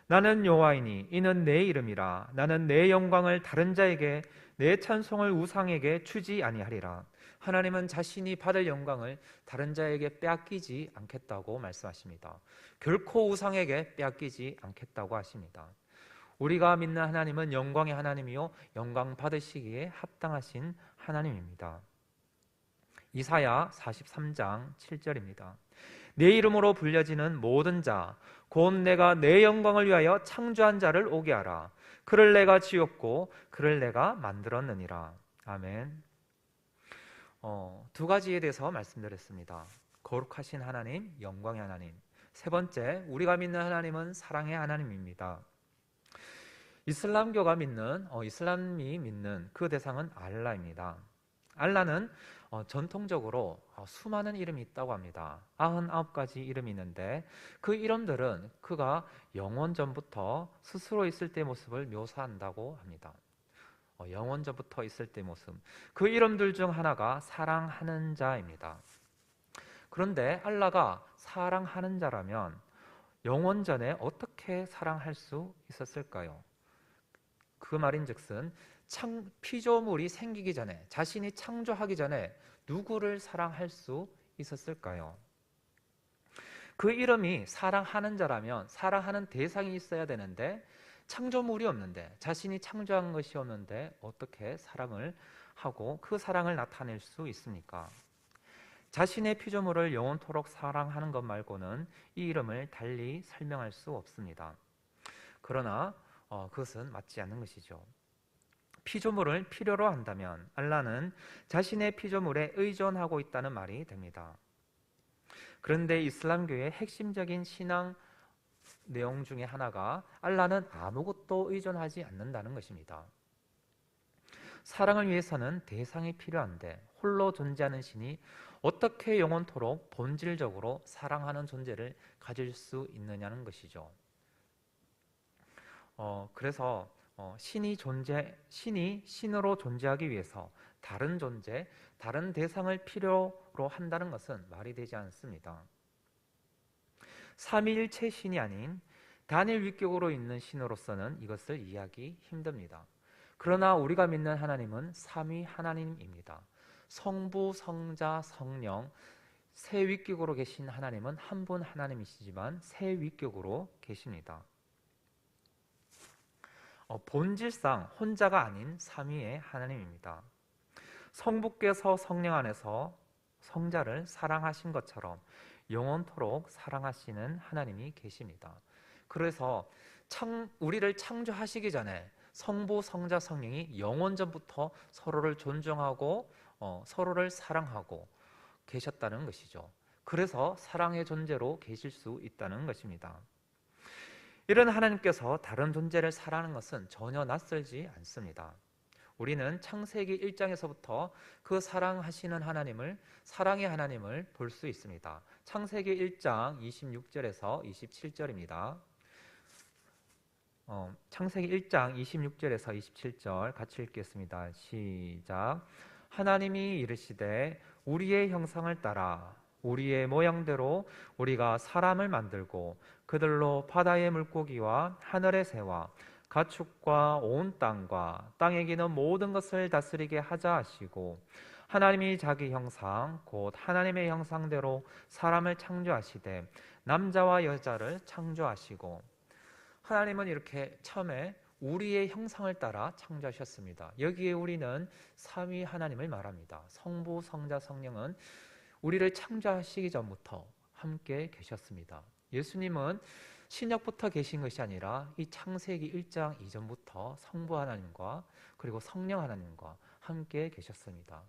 나는 여호와이니 이는 내 이름이라. 나는 내 영광을 다른 자에게 내 찬송을 우상에게 주지 아니하리라. 하나님은 자신이 받을 영광을 다른 자에게 빼앗기지 않겠다고 말씀하십니다. 결코 우상에게 빼앗기지 않겠다고 하십니다. 우리가 믿는 하나님은 영광의 하나님이요 영광 받으시기에 합당하신 하나님입니다. 이사야 43장 7절입니다. 내 이름으로 불려지는 모든 자 곧 내가 내 영광을 위하여 창조한 자를 오게 하라. 그를 내가 지었고 그를 내가 만들었느니라. 아멘. 두 가지에 대해서 말씀드렸습니다. 거룩하신 하나님, 영광의 하나님. 세 번째, 우리가 믿는 하나님은 사랑의 하나님입니다. 이슬람이 믿는 그 대상은 알라입니다. 알라는 전통적으로 수많은 이름이 있다고 합니다. 99가지 이름이 있는데 그 이름들은 그가 영원 전부터 스스로 있을 때 모습을 묘사한다고 합니다. 영원 전부터 있을 때 모습. 그 이름들 중 하나가 사랑하는 자입니다. 그런데 알라가 사랑하는 자라면 영원 전에 어떻게 사랑할 수 있었을까요? 그 말인즉슨 피조물이 생기기 전에, 자신이 창조하기 전에 누구를 사랑할 수 있었을까요? 그 이름이 사랑하는 자라면 사랑하는 대상이 있어야 되는데 창조물이 없는데, 자신이 창조한 것이 없는데 어떻게 사랑을 하고 그 사랑을 나타낼 수 있습니까? 자신의 피조물을 영원토록 사랑하는 것 말고는 이 이름을 달리 설명할 수 없습니다. 그러나 그것은 맞지 않는 것이죠. 피조물을 필요로 한다면 알라는 자신의 피조물에 의존하고 있다는 말이 됩니다. 그런데 이슬람교의 핵심적인 신앙 내용 중에 하나가 알라는 아무것도 의존하지 않는다는 것입니다. 사랑을 위해서는 대상이 필요한데 홀로 존재하는 신이 어떻게 영원토록 본질적으로 사랑하는 존재를 가질 수 있느냐는 것이죠. 그래서 신이 신으로 존재하기 위해서 다른 존재, 다른 대상을 필요로 한다는 것은 말이 되지 않습니다. 삼위일체 신이 아닌 단일 위격으로 있는 신으로서는 이것을 이해하기 힘듭니다. 그러나 우리가 믿는 하나님은 삼위 하나님입니다. 성부, 성자, 성령 세 위격으로 계신 하나님은 한 분 하나님이시지만 세 위격으로 계십니다. 본질상 혼자가 아닌 삼위의 하나님입니다. 성부께서 성령 안에서 성자를 사랑하신 것처럼 영원토록 사랑하시는 하나님이 계십니다. 그래서 우리를 창조하시기 전에 성부, 성자, 성령이 영원 전부터 서로를 존중하고 서로를 사랑하고 계셨다는 것이죠. 그래서 사랑의 존재로 계실 수 있다는 것입니다. 이런 하나님께서 다른 존재를 사랑하는 것은 전혀 낯설지 않습니다. 우리는 창세기 1장에서부터 그 사랑하시는 하나님을, 사랑의 하나님을 볼 수 있습니다. 창세기 1장 26절에서 27절입니다. 창세기 1장 26절에서 27절 같이 읽겠습니다. 시작. 하나님이 이르시되 우리의 형상을 따라 우리의 모양대로 우리가 사람을 만들고 그들로 바다의 물고기와 하늘의 새와 가축과 온 땅과 땅에 기는 모든 것을 다스리게 하자 하시고 하나님이 자기 형상 곧 하나님의 형상대로 사람을 창조하시되 남자와 여자를 창조하시고 하나님은 이렇게 처음에 우리의 형상을 따라 창조하셨습니다. 여기에 우리는 삼위 하나님을 말합니다. 성부, 성자, 성령은 우리를 창조하시기 전부터 함께 계셨습니다. 예수님은 신약부터 계신 것이 아니라 이 창세기 1장 이전부터 성부 하나님과 그리고 성령 하나님과 함께 계셨습니다.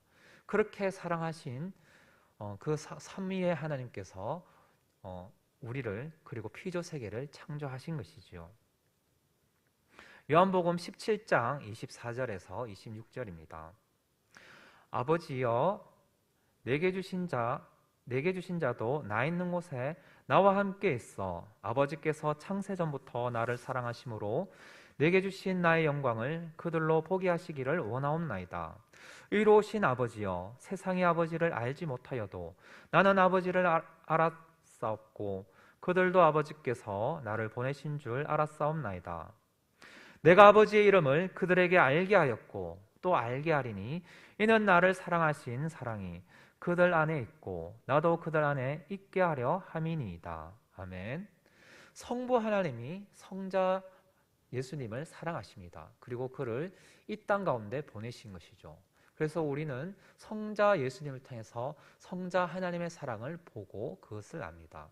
그렇게 사랑하신 그 삼위의 하나님께서 우리를 그리고 피조 세계를 창조하신 것이지요. 요한복음 17장 24절에서 26절입니다. 아버지여 내게 주신 자도 나 있는 곳에 나와 함께 있어 아버지께서 창세전부터 나를 사랑하심으로 내게 주신 나의 영광을 그들로 보게 하시기를 원하옵나이다. 의로우신 아버지여 세상의 아버지를 알지 못하여도 나는 아버지를 알았사옵고 그들도 아버지께서 나를 보내신 줄 알았사옵나이다. 내가 아버지의 이름을 그들에게 알게 하였고 또 알게 하리니 이는 나를 사랑하신 사랑이 그들 안에 있고 나도 그들 안에 있게 하려 함이니이다. 아멘. 성부 하나님이 성자 예수님을 사랑하십니다. 그리고 그를 이 땅 가운데 보내신 것이죠. 그래서 우리는 성자 예수님을 통해서 성자 하나님의 사랑을 보고 그것을 압니다.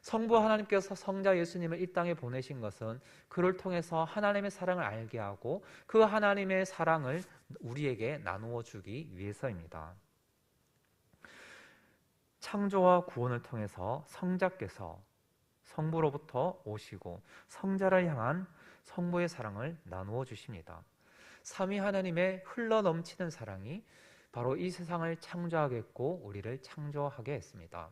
성부 하나님께서 성자 예수님을 이 땅에 보내신 것은 그를 통해서 하나님의 사랑을 알게 하고 그 하나님의 사랑을 우리에게 나누어 주기 위해서입니다. 창조와 구원을 통해서 성자께서 성부로부터 오시고 성자를 향한 성부의 사랑을 나누어 주십니다. 삼위 하나님의 흘러넘치는 사랑이 바로 이 세상을 창조하게 했고 우리를 창조하게 했습니다.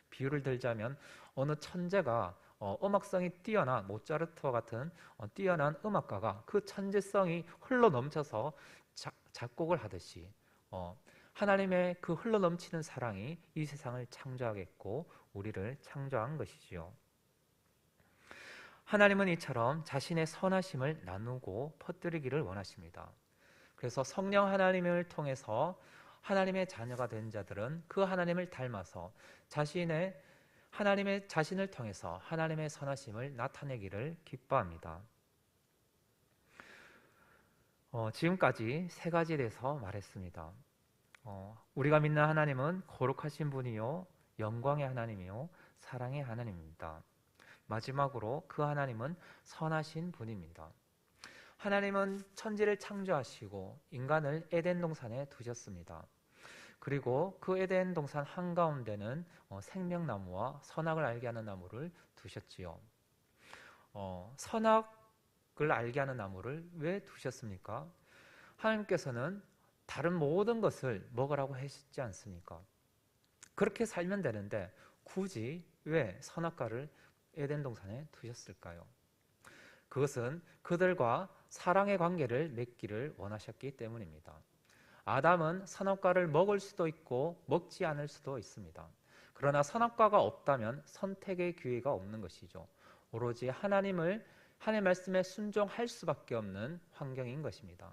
비유를 들자면 어느 천재가 음악성이 뛰어난 모차르트와 같은 뛰어난 음악가가 그 천재성이 흘러넘쳐서 작곡을 하듯이 하나님의 그 흘러넘치는 사랑이 이 세상을 창조하겠고 우리를 창조한 것이지요. 하나님은 이처럼 자신의 선하심을 나누고 퍼뜨리기를 원하십니다. 그래서 성령 하나님을 통해서 하나님의 자녀가 된 자들은 그 하나님을 닮아서 자신을 통해서 하나님의 선하심을 나타내기를 기뻐합니다. 지금까지 세 가지에 대해서 말했습니다. 우리가 믿는 하나님은 거룩하신 분이요 영광의 하나님이요 사랑의 하나님입니다. 마지막으로 그 하나님은 선하신 분입니다. 하나님은 천지를 창조하시고 인간을 에덴 동산에 두셨습니다. 그리고 그 에덴 동산 한가운데는 생명나무와 선악을 알게 하는 나무를 두셨지요. 선악을 알게 하는 나무를 왜 두셨습니까? 하나님께서는 다른 모든 것을 먹으라고 하시지 않습니까? 그렇게 살면 되는데 굳이 왜 선악과를 에덴 동산에 두셨을까요? 그것은 그들과 사랑의 관계를 맺기를 원하셨기 때문입니다. 아담은 선악과를 먹을 수도 있고 먹지 않을 수도 있습니다. 그러나 선악과가 없다면 선택의 기회가 없는 것이죠. 오로지 하나님의 말씀에 순종할 수밖에 없는 환경인 것입니다.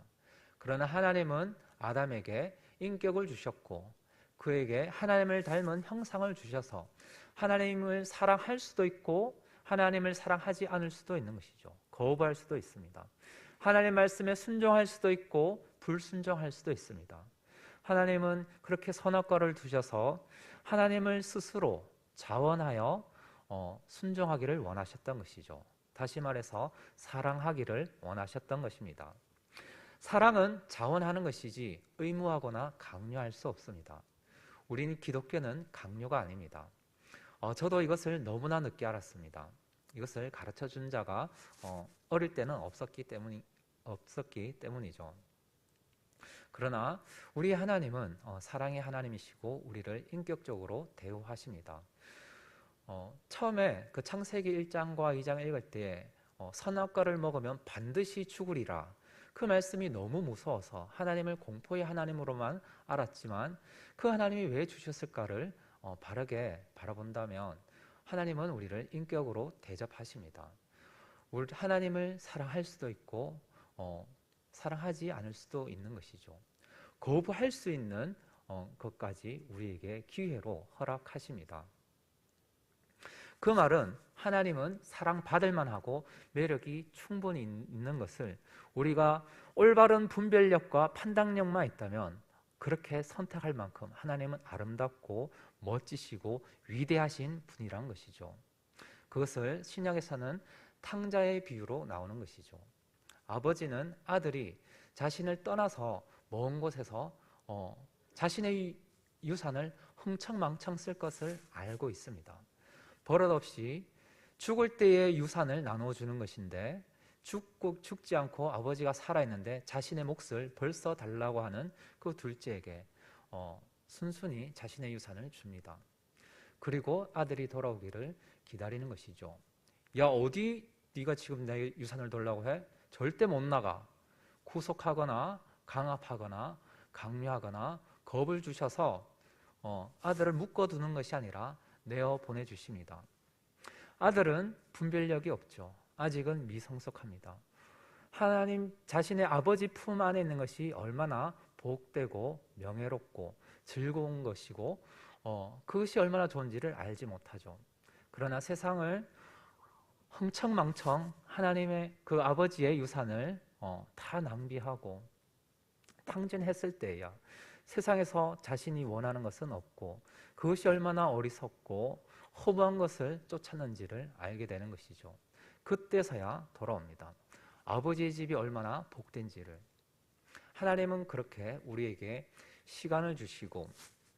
그러나 하나님은 아담에게 인격을 주셨고 그에게 하나님을 닮은 형상을 주셔서 하나님을 사랑할 수도 있고 하나님을 사랑하지 않을 수도 있는 것이죠. 거부할 수도 있습니다. 하나님 말씀에 순종할 수도 있고 불순종할 수도 있습니다. 하나님은 그렇게 선악과를 두셔서 하나님을 스스로 자원하여 순종하기를 원하셨던 것이죠. 다시 말해서 사랑하기를 원하셨던 것입니다. 사랑은 자원하는 것이지 의무하거나 강요할 수 없습니다. 우리 기독교는 강요가 아닙니다. 저도 이것을 너무나 늦게 알았습니다. 이것을 가르쳐준 자가 어릴 때는 없었기 때문이죠. 그러나 우리 하나님은 사랑의 하나님이시고 우리를 인격적으로 대우하십니다. 처음에 그 창세기 1장과 2장을 읽을 때 선악과를 먹으면 반드시 죽으리라, 그 말씀이 너무 무서워서 하나님을 공포의 하나님으로만 알았지만 그 하나님이 왜 주셨을까를 바르게 바라본다면 하나님은 우리를 인격으로 대접하십니다. 우리 하나님을 사랑할 수도 있고 사랑하지 않을 수도 있는 것이죠. 거부할 수 있는 것까지 우리에게 기회로 허락하십니다. 그 말은 하나님은 사랑받을 만하고 매력이 충분히 있는 것을 우리가 올바른 분별력과 판단력만 있다면 그렇게 선택할 만큼 하나님은 아름답고 멋지시고 위대하신 분이란 것이죠. 그것을 신약에서는 탕자의 비유로 나오는 것이죠. 아버지는 아들이 자신을 떠나서 먼 곳에서 자신의 유산을 흥청망청 쓸 것을 알고 있습니다. 버릇없이 죽을 때의 유산을 나눠주는 것인데 죽지 않고 아버지가 살아있는데 자신의 몫을 벌써 달라고 하는 그 둘째에게 순순히 자신의 유산을 줍니다. 그리고 아들이 돌아오기를 기다리는 것이죠. 야, 어디 네가 지금 내 유산을 달라고 해? 절대 못 나가. 구속하거나 강압하거나 강요하거나 겁을 주셔서 아들을 묶어두는 것이 아니라 내어 보내주십니다. 아들은 분별력이 없죠. 아직은 미성숙합니다. 하나님 자신의 아버지 품 안에 있는 것이 얼마나 복되고 명예롭고 즐거운 것이고 그것이 얼마나 좋은지를 알지 못하죠. 그러나 세상을 흥청망청 하나님의 그 아버지의 유산을 다 낭비하고 탕진했을 때야 세상에서 자신이 원하는 것은 없고 그것이 얼마나 어리석고 허무한 것을 쫓았는지를 알게 되는 것이죠. 그때서야 돌아옵니다. 아버지의 집이 얼마나 복된지를. 하나님은 그렇게 우리에게 시간을 주시고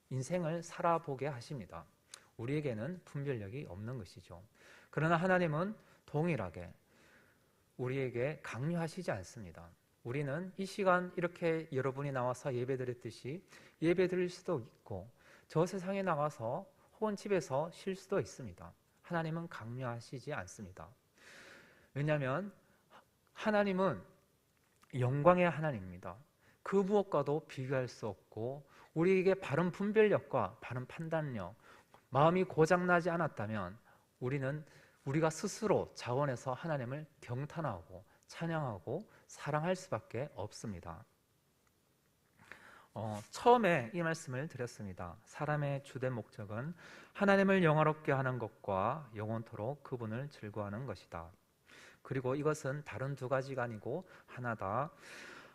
인생을 살아보게 하십니다. 우리에게는 분별력이 없는 것이죠. 그러나 하나님은 동일하게 우리에게 강요하시지 않습니다. 우리는 이 시간 이렇게 여러분이 나와서 예배드렸듯이 예배드릴 수도 있고 저 세상에 나가서 혹은 집에서 쉴 수도 있습니다. 하나님은 강요하시지 않습니다. 왜냐하면 하나님은 영광의 하나님입니다. 그 무엇과도 비교할 수 없고 우리에게 바른 분별력과 바른 판단력, 마음이 고장나지 않았다면 우리가 스스로 자원해서 하나님을 경탄하고 찬양하고 사랑할 수밖에 없습니다. 처음에 이 말씀을 드렸습니다. 사람의 주된 목적은 하나님을 영화롭게 하는 것과 영원토록 그분을 즐거워하는 것이다. 그리고 이것은 다른 두 가지가 아니고 하나다.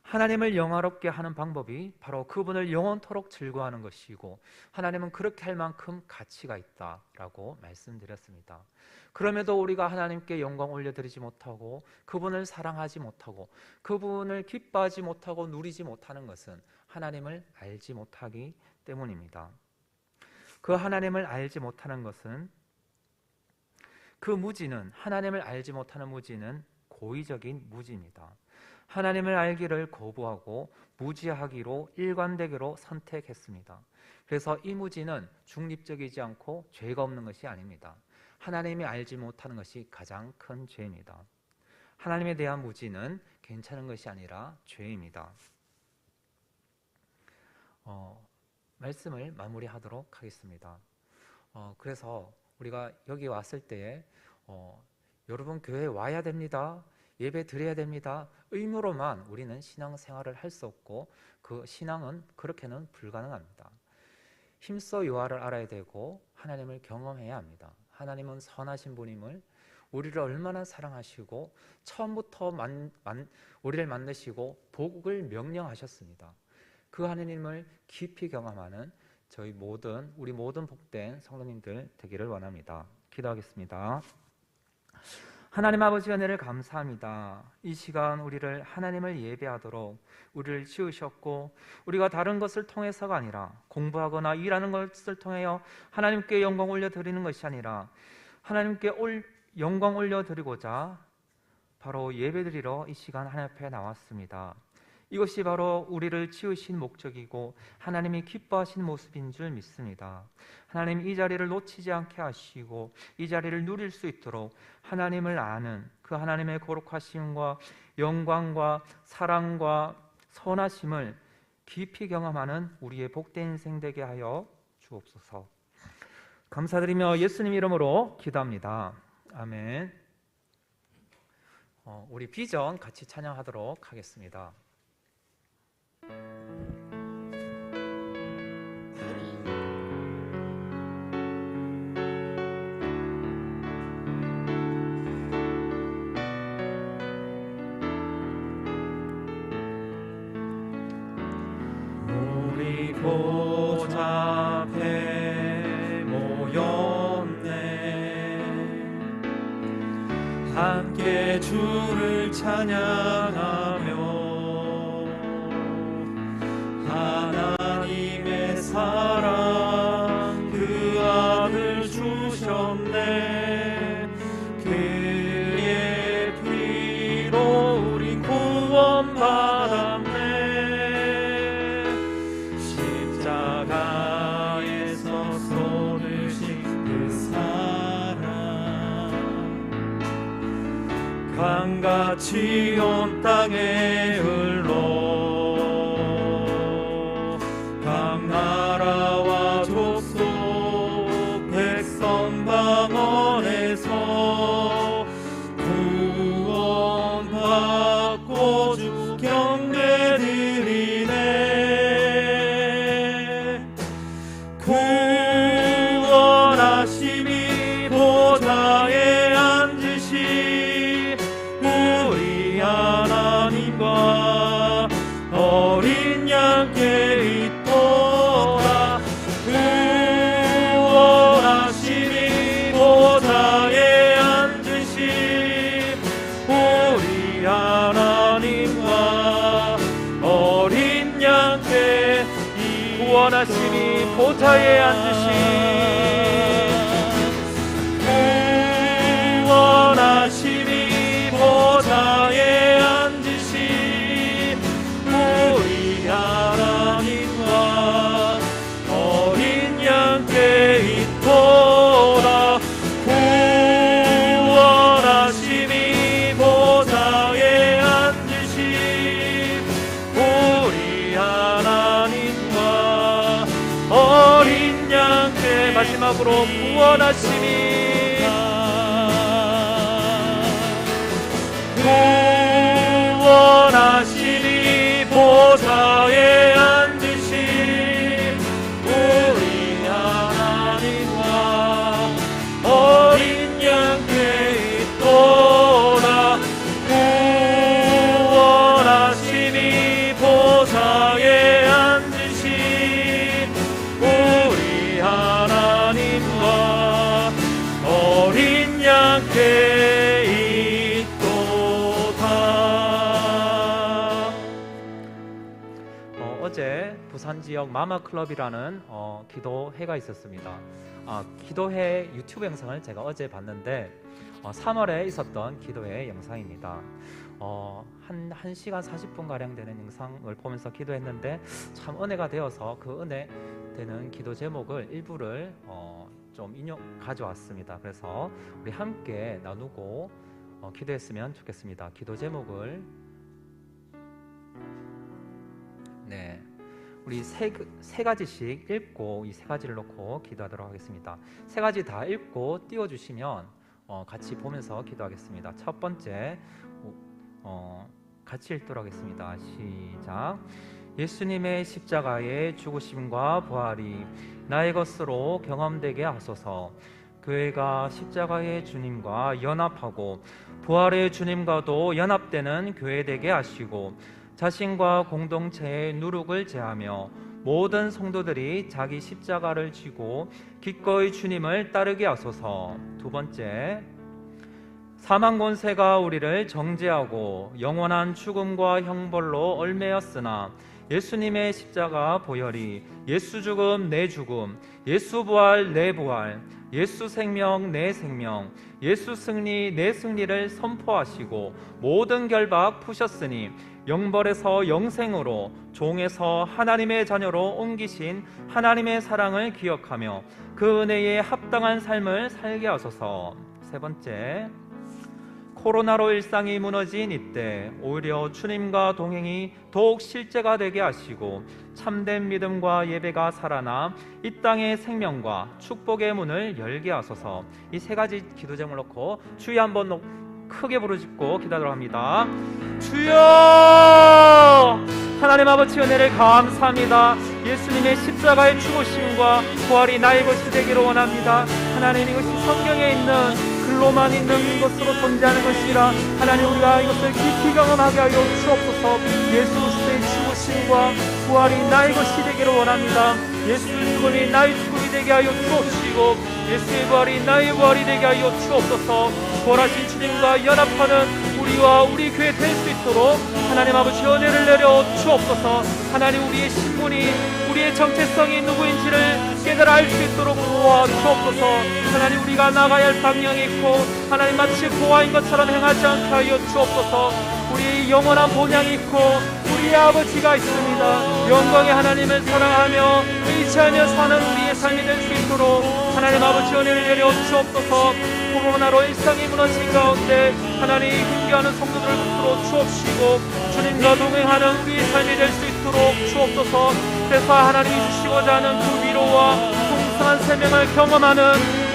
하나님을 영화롭게 하는 방법이 바로 그분을 영원토록 즐거워하는 것이고 하나님은 그렇게 할 만큼 가치가 있다라고 말씀드렸습니다. 그럼에도 우리가 하나님께 영광 올려드리지 못하고 그분을 사랑하지 못하고 그분을 기뻐하지 못하고 누리지 못하는 것은 하나님을 알지 못하기 때문입니다. 그 하나님을 알지 못하는 것은 하나님을 알지 못하는 무지는 고의적인 무지입니다. 하나님을 알기를 거부하고 무지하기로 일관되기로 선택했습니다. 그래서 이 무지는 중립적이지 않고 죄가 없는 것이 아닙니다. 하나님이 알지 못하는 것이 가장 큰 죄입니다. 하나님에 대한 무지는 괜찮은 것이 아니라 죄입니다. 말씀을 마무리하도록 하겠습니다. 그래서 우리가 여기 왔을 때에 여러분 교회에 와야 됩니다. 예배 드려야 됩니다. 의무로만 우리는 신앙생활을 할 수 없고 그 신앙은 그렇게는 불가능합니다. 힘써 여호와를 알아야 되고 하나님을 경험해야 합니다. 하나님은 선하신 분임을, 우리를 얼마나 사랑하시고 처음부터 우리를 만드시고 복을 명령하셨습니다. 그 하나님을 깊이 경험하는 우리 모든 복된 성도님들 되기를 원합니다. 기도하겠습니다. 하나님 아버지 은혜를 감사합니다. 이 시간 우리를 하나님을 예배하도록 우리를 지으셨고, 우리가 다른 것을 통해서가 아니라 공부하거나 일하는 것을 통하여 하나님께 영광 올려드리는 것이 아니라 하나님께 영광 올려드리고자 바로 예배드리러 이 시간 하나님 앞에 나왔습니다. 이것이 바로 우리를 지으신 목적이고 하나님이 기뻐하신 모습인 줄 믿습니다. 하나님, 이 자리를 놓치지 않게 하시고 이 자리를 누릴 수 있도록 하나님을 아는 그 하나님의 거룩하심과 영광과 사랑과 선하심을 깊이 경험하는 우리의 복된 인생 되게 하여 주옵소서. 감사드리며 예수님 이름으로 기도합니다. 아멘. 우리 비전 같이 찬양하도록 하겠습니다. 우리 보좌 앞에 모였네. 함께 주를 찬양하며 하나님의 사랑 그 아들 주셨네. 그의 피로 우리 구원받았네. 십자가에서 쏟으신 그 사랑 강같이 온 땅에 흘러 나라와 족속 백성 방언에서 구원받고 주 경배드리네. 구원하심이 보좌에 앉으신 우리 하나님과 어린 양께 있도다. 구원하심이 보좌에 앉으신 우리 하나님과 어린 양께 구원하심이 보좌에 앉으신 구원하심이 보좌에 앉으신 우리 하나님과 어린 양께 있도다. 구원하심이 보좌에 앉으신 우리 하나님과 어린 양께 마지막으로 구원하심이 구원하심이 보좌에 앉으신 우리 하나님과 어린 양께 있도다. 구원하심이 보좌에 앉으신 우리 하나님과 어린 양께 어제 부산 지역 마마클럽이라는 기도회가 있었습니다. 기도회 유튜브 영상을 제가 어제 봤는데 3월에 있었던 기도회 영상입니다. 한 1시간 40분가량 되는 영상을 보면서 기도했는데 참 은혜가 되어서 그 은혜 되는 기도 제목을 일부를 좀 가져왔습니다. 그래서 우리 함께 나누고 기도했으면 좋겠습니다. 기도 제목을 우리 세 가지씩 읽고 이 세 가지를 놓고 기도하도록 하겠습니다. 세 가지 다 읽고 띄워주시면 같이 보면서 기도하겠습니다. 첫 번째 같이 읽도록 하겠습니다. 시작. 예수님의 십자가의 죽으심과 부활이 나의 것으로 경험되게 하소서. 교회가 십자가의 주님과 연합하고 부활의 주님과도 연합되는 교회 되게 하시고 자신과 공동체의 누룩을 제하며 모든 성도들이 자기 십자가를 쥐고 기꺼이 주님을 따르게 하소서. 두 번째, 사망 권세가 우리를 정죄하고 영원한 죽음과 형벌로 얽매였으나 예수님의 십자가 보혈이 예수 죽음 내 죽음, 예수 부활 내 부활, 예수 생명 내 생명, 예수 승리 내 승리를 선포하시고 모든 결박 푸셨으니 영벌에서 영생으로 종에서 하나님의 자녀로 옮기신 하나님의 사랑을 기억하며 그 은혜에 합당한 삶을 살게 하소서. 세 번째, 코로나로 일상이 무너진 이때 오히려 주님과 동행이 더욱 실제가 되게 하시고 참된 믿음과 예배가 살아나 이 땅의 생명과 축복의 문을 열게 하소서. 이 세 가지 기도 제목을 놓고 주여 한번 크게 부르짖고 기도하도록 합니다. 주여! 하나님 아버지 은혜를 감사합니다. 예수님의 십자가의 죽으심과 부활이 나의 것이 되기를 원합니다. 하나님, 이것이 성경에 있는 글로만 있는 것으로 존재하는 것이라 하나님, 우리가 이것을 깊이 경험하게 하여 주옵소서. 예수 그리스도의 죽으심과 부활이 나의 것이 되기를 원합니다. 예수의 죽음이 나의 죽음이 되게 하여 주옵시고 예수의 부활이 나의 부활이 되게 하여 주옵소서. 부활하신 주님과 연합하는 우리와 우리 교회 될 수 있도록 하나님 아버지 은혜를 내려 주옵소서. 하나님, 우리의 신분이 우리의 정체성이 누구인지를 깨달아 알 수 있도록 도와 주옵소서. 하나님, 우리가 나가야 할 방향이 있고 하나님 마치 고아인 것처럼 행하지 않게 하여 주옵소서. 우리의 영원한 본향이 있고 우리의 아버지가 있습니다. 영광의 하나님을 사랑하며 의지하며 사는 우리의 삶이 될 수 있도록 하나님 아버지 은혜를 내려 주옵소서. 코로나로 일상이 무너진 가운데 하나님 힘겨워하는 성도들을 붙들어 주옵시고 주님과 동행하는 우리의 삶이 될 수 있도록 주옵소서. 그래서 하나님이 주시고자 하는 그 위로와 풍성한 생명을 경험하는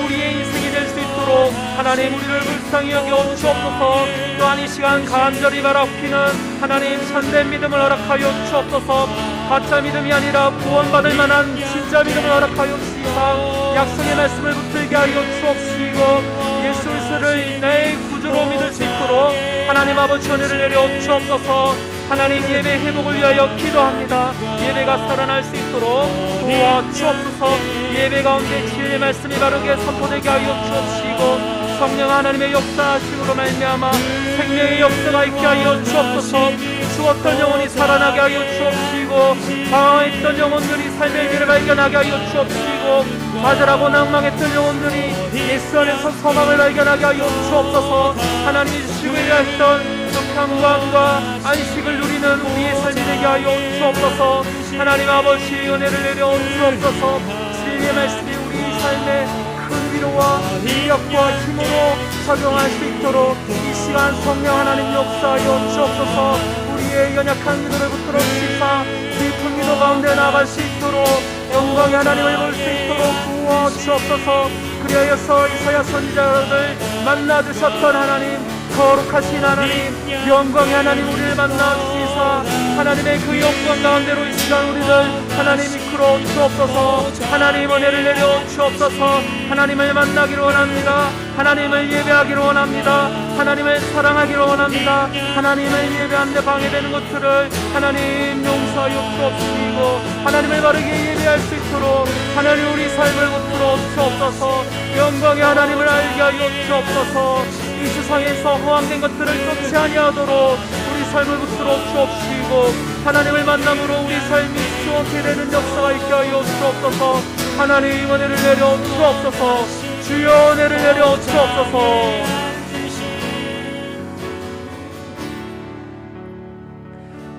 우리의 인생이 될 수 있도록 하나님 우리를 불쌍히 여겨 주옵소서. 또한 이 시간 간절히 바라옵기는 하나님 참된 믿음을 허락하여 주옵소서. 가짜 믿음이 아니라 구원받을 만한 진짜 믿음을 허락하여 주시사 약속의 말씀을 붙들게 하여 주옵시고 예수 그리스도를 내 구주로 믿을 수 있도록 하나님 아버지 은혜를 내려 주옵소서. 하나님, 예배 회복을 위하여 기도합니다. 예배가 살아날 수 있도록 도와 주옵소서. 예배 가운데 진리의 말씀이 바르게 선포되게 하여 주옵시고 성령 하나님의 역사하심으로 말미암아 생명의 역사가 있게 하여 주옵소서. 죽었던 영혼이 살아나게 하여 주옵시고 방황했던 영혼들이 삶의 길을 발견하게 하여 주옵시고 좌절하고 낭망했던 영혼들이 예수 안에서 소망을 발견하게 하여 주옵소서. 하나님이 주시기로 했던 평강과 안식을 누리는 우리의 삶이 되게 하여 주옵소서. 하나님 아버지 은혜를 내려 주옵소서. 진리의 말씀이 우리 삶에 큰 위로와 능력과 힘으로 작용할 수 있도록 이 시간 성령 하나님 역사하여 주옵소서. 우리의 연약한 기도를 붙들어 주시사 깊은 기도 가운데 나아갈 수 있도록 영광의 하나님을 볼 수 있도록 도와 주옵소서. 그리하여서 이사야 선지자를 만나 주셨던 하나님, 거룩하신 하나님, 영광의 하나님 우리를 만나 주시사 하나님의 그 영광 가운데로 이 시간 우리를 하나님 이끌어 주옵소서. 하나님 은혜를 내려 주옵소서. 하나님을 만나기를 원합니다. 하나님을 예배하기를 원합니다. 하나님을 사랑하기를 원합니다. 하나님을 예배하는데 방해되는 것들을 하나님 용서하여 주옵시고 하나님을 바르게 예배할 수 있도록 하나님 우리 삶을 붙들어 주옵소서. 영광의 하나님을 알게 하여 주옵소서. 이 세상에서 허황된 것들을 쫓지 아니하도록 우리 삶을 붙들어 주옵시고 하나님을 만남으로 우리 삶이 수없게 되는 역사가 있게 하여 주옵소서. 하나님 은혜를 내려 주옵소서. 주여 은혜를 내려 주옵소서.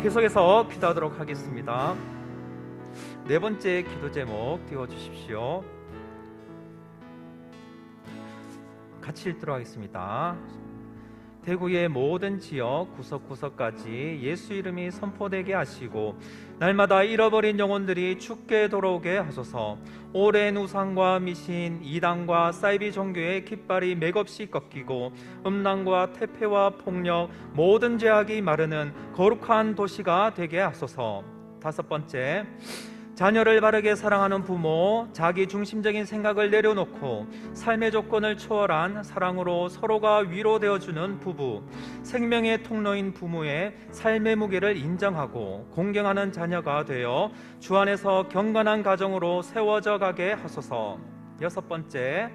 계속해서 기도하도록 하겠습니다. 네 번째 기도 제목 띄워주십시오. 같이 읽도록 하겠습니다. 대구의 모든 지역 구석구석까지 예수 이름이 선포되게 하시고 날마다 잃어버린 영혼들이 주께 돌아오게 하소서. 오랜 우상과 미신, 이단과 사이비 종교의 깃발이 맥없이 꺾이고 음란과 태폐와 폭력, 모든 죄악이 마르는 거룩한 도시가 되게 하소서. 다섯 번째, 자녀를 바르게 사랑하는 부모, 자기 중심적인 생각을 내려놓고 삶의 조건을 초월한 사랑으로 서로가 위로되어주는 부부, 생명의 통로인 부모의 삶의 무게를 인정하고 공경하는 자녀가 되어 주 안에서 경건한 가정으로 세워져 가게 하소서. 여섯 번째,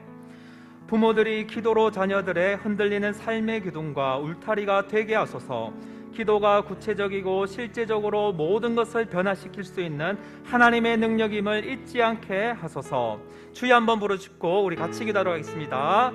부모들이 기도로 자녀들의 흔들리는 삶의 기둥과 울타리가 되게 하소서. 기도가 구체적이고 실제적으로 모든 것을 변화시킬 수 있는 하나님의 능력임을 잊지 않게 하소서. 주여 한번 부르짖고 우리 같이 기도하도록 하겠습니다.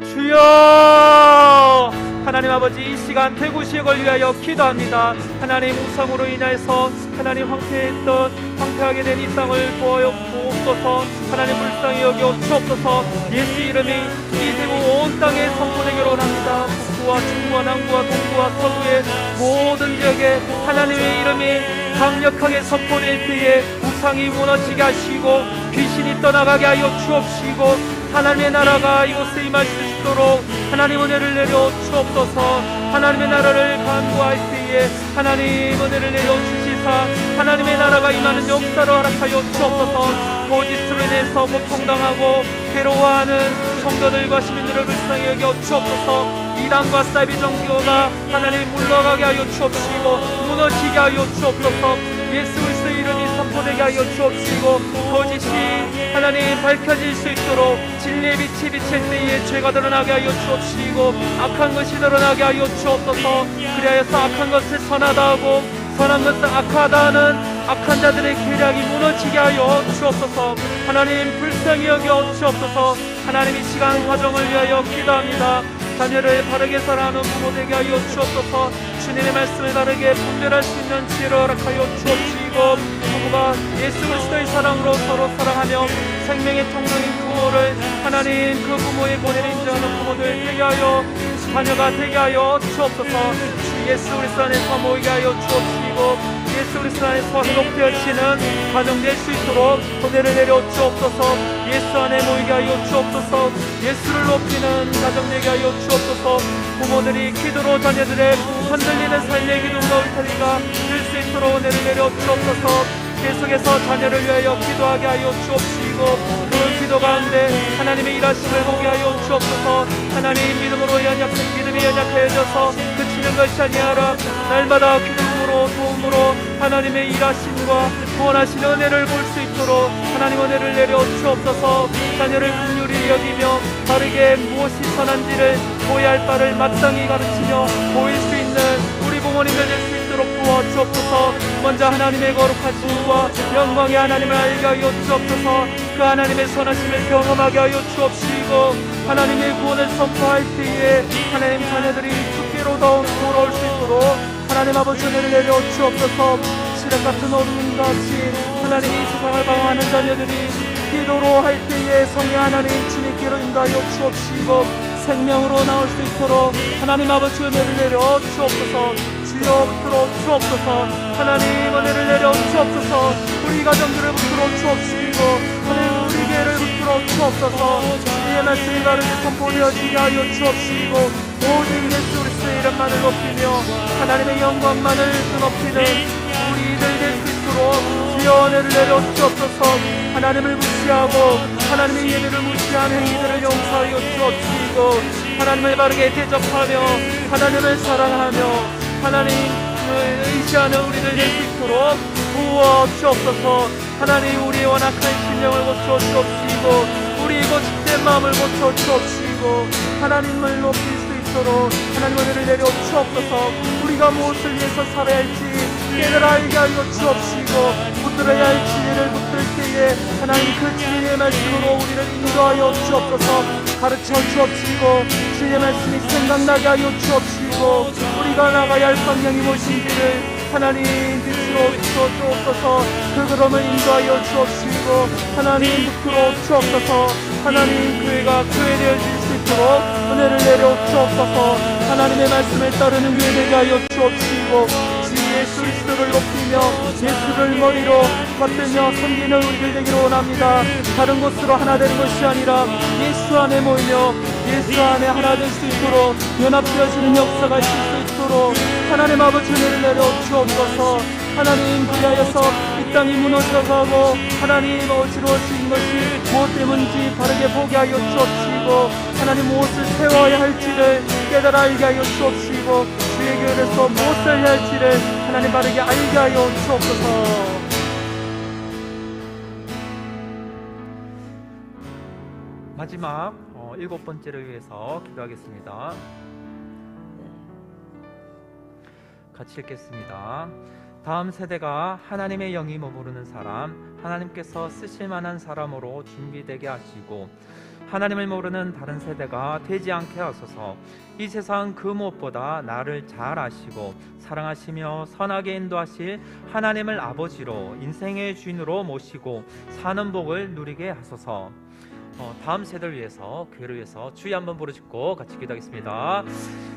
주여! 하나님 아버지, 이 시간 대구 지역을 위하여 기도합니다. 하나님, 우상으로 인해서 하나님 황폐하게 된 이 땅을 보옵소서. 하나님, 불쌍히 여겨 주옵소서. 예수 이름이 이 대구 온 땅에 선포되기로 합니다. 북부와 중부와 남부와 동부와 서부의 모든 지역에 하나님의 이름이 강력하게 선포될 때에 우상이 무너지게 하시고 귀신이 떠나가게 하여 주옵시고 하나님의 나라가 이곳에 임할 수 있도록 하나님 은혜를 내려 주옵소서. 하나님의 나라를 간구할 때에 하나님 은혜를 내려 주시사 하나님의 나라가 임하는 역사로 허락하여 주옵소서. 거짓으로 인해서 고통당하고 괴로워하는 성도들과 시민들을 불쌍히 여겨 주옵소서. 이단과 사이비 종교가 하나님 물러가게 하여 주옵시고 무너지게 하여 주옵소서. 예수 그리스도의 이름이 선포되게 하여 주옵시고 거짓이 하나님 밝혀질 수 있도록 진리의 빛이 비칠 때에 죄가 드러나게 하여 주옵시고 악한 것이 드러나게 하여 주옵소서. 그리하여서 악한 것을 선하다 하고 선한 것을 악하다 하는 악한 자들의 계략이 무너지게 하여 주옵소서. 하나님, 불쌍히 여겨 주옵소서. 하나님, 이 시간 가정을 위하여 기도합니다. 자녀를 바르게 사랑하는 부모 되게 하여 주옵소서. 주님의 말씀을 바르게 분별할 수 있는 지혜를 허락하여 주옵시고 부부가 예수 그리스도의 사랑으로 서로 사랑하며 생명의 통로인 부모를 하나님, 그 부모의 고뇌를 인정하는 부모들 되게 하여 자녀가 되게 하여 주옵소서. 예수 그리스도 안에서 모이게 하여 주옵시고 예수 그리스도 안에서 회복되어지는 가정 될 수 있도록 은혜를 내려 주옵소서. 예수 안에 모이게 하여 주옵소서. 예수를 높이는 가정 되게 하여 주옵소서. 부모들이 기도로 자녀들의 흔들리는 삶의 기둥과 울타리가 될 수 있도록 은혜를 내려 주옵소서. 계속해서 자녀를 위하여 기도하게 하여 주옵시고 그 기도 가운데 하나님의 일하심을 보게 하여 주옵소서. 하나님, 믿음이 연약해져서 그치는 것이 아니하라 날마다 기도로 도움으로 하나님의 일하심과 구원하신 은혜를 볼 수 있도록 하나님 은혜를 내려 주옵소서. 자녀를 긍휼히 여기며 바르게 무엇이 선한지를 보여야 할 바를 마땅히 가르치며 보일 수 있는 우리 부모님들 될 수 있도록 도와주옵소서. 먼저 하나님의 거룩하심과 영광의 하나님을 알게 하여 주옵소서. 그 하나님의 선하심을 경험하게 하여 주옵시고 하나님의 구원을 선포할 때에 하나님 자녀들이 주께로 더 돌아올 수 있도록 하나님 아버지 은혜를 내려 주옵소서. 시력 같은 어둠같이 하나님 이 세상을 방황하는 자녀들이 기도로 할 때에 성령 하나님 주님께로 인도하여 주옵시고 생명으로 나올 수 있도록 하나님 아버지 은혜를 내려 주옵소서. 주여 붙들어 주옵소서. 하나님 은혜를 내려 주옵소서. 우리 가정들을 붙들어 주옵시고 하나님 우리 교회를 붙들어 주옵소서. 주의 말씀이 바르게 선포되어지게 하여 주옵시고 오직 예수 그리스도의 이름만을 높이며 하나님의 영광만을 높이는 우리들 될 수 있도록 주여 은혜를 내려 주옵소서. 하나님을 무시하고 하나님의 예배를 무시한 행위들을 용서하여 주옵시고 하나님을 바르게 대접하며 하나님을 사랑하며 하나님을 의지하는 우리들 될 수 있도록 부어 주옵소서. 하나님, 우리의 완악한 심령을 고쳐 주옵시고 우리의 거짓된 마음을 고쳐 주옵시고 하나님을 높일 수 있도록 하나님 은혜를 내려 주옵소서. 우리가 무엇을 위해서 살아야 할지 깨달아 알게 하여 주옵시고 붙들어야 할 진리를 붙들 때에 하나님 그 진리의 말씀으로 우리를 인도하여 주옵소서. 가르쳐 주옵시고 주의 말씀이 생각나게 하여 주옵시고 우리가 나가야 할 방향이 무엇인지를 하나님 빛으로 비춰주옵소서. 그 걸음을 인도하여 주옵시고 하나님 붙들어 주옵소서. 하나님 그 애가 교회되어질 수 있도록 은혜를 내려 주옵소서. 하나님의 말씀을 따르는 교회 되게 하여 주옵시고 주 예수 그리스도를 높이며 예수를 머리로 받들며 섬기는 우리들 되기를 원합니다. 다른 곳으로 하나 되는 것이 아니라 예수 안에 모이며 예수 안에 하나 될 수 있도록 연합되어지는 역사가 있을 수 있도록 하나님 아버지 은혜를 내려 주옵소서. 하나님 그리하여서 이 땅이 무너져가고 하나님 어지러워진 것이 무엇 때문인지 바르게 보게 하여 주옵시고 하나님 무엇을 세워야 할지를 깨달아 알게 하여 주옵시고 주의 교회에서 무엇을 해야 할지를 하나님 바르게 알게 하여 주옵소서. 마지막 7번째를 위해서 기도하겠습니다. 같이 읽겠습니다. 다음 세대가 하나님의 영이 머무르는 사람, 하나님께서 쓰실 만한 사람으로 준비되게 하시고 하나님을 모르는 다른 세대가 되지 않게 하소서. 이 세상 그 무엇보다 나를 잘 아시고 사랑하시며 선하게 인도하실 하나님을 아버지로 인생의 주인으로 모시고 사는 복을 누리게 하소서. 다음 세대를 위해서, 교회를 위해서 주여 한번 부르짖고 같이 기도하겠습니다.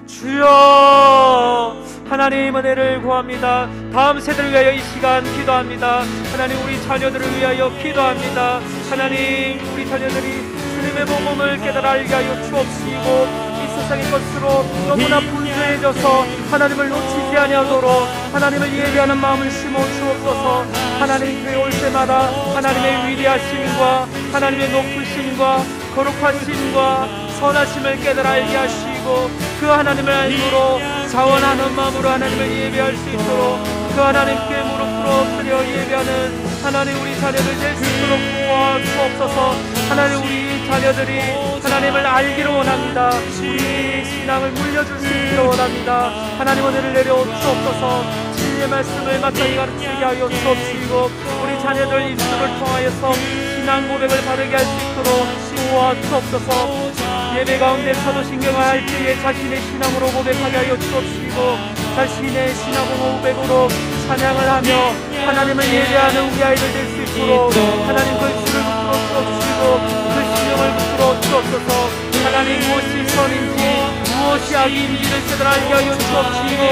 주여, 하나님 은혜를 구합니다. 다음 세대를 위하여 이 시간 기도합니다. 하나님 우리 자녀들을 위하여 기도합니다. 하나님 우리 자녀들이 주님의 복음을 깨달아 알게 하여 주옵시고 이 세상의 것으로 너무나 분주해져서 하나님을 놓치지 아니하도록 하나님을 예배하는 마음을 심어 주옵소서. 하나님 교회 올 때마다 하나님의 위대하심과 하나님의 높으심과 거룩하심과 선하심을 깨달아 알게 하시고 그 하나님을 알므로 자원하는 마음으로 하나님을 예배할 수 있도록 그 하나님께 무릎 꿇어 예배하는 하나님 우리 자녀들 될 수 있도록 도와주옵소서. 하나님 우리 자녀들이 하나님을 알기를 원합니다. 우리 신앙을 물려줄 수 있기를 원합니다. 하나님 은혜를 내려 주옵소서. 진리의 말씀을 마땅히 가르치게 하여 주옵시고 우리 자녀들 입술을 통하여서 신앙 고백을 바르게 할 수 있도록 도와주옵소서. 예배 가운데 사도신경을 할 때에 자신의 신앙으로 고백하게 하여 주옵시고 자신의 신앙 고백으로 찬양을 하며 하나님을 예배하는 우리 아이들 될 수 있도록 하나님 그 입술을 붙들어 주옵시고 그 신령을 붙들어 주옵소서. 하나님 무엇이 선인지 무엇이 악인지를 깨달아 알게 하여 주옵시고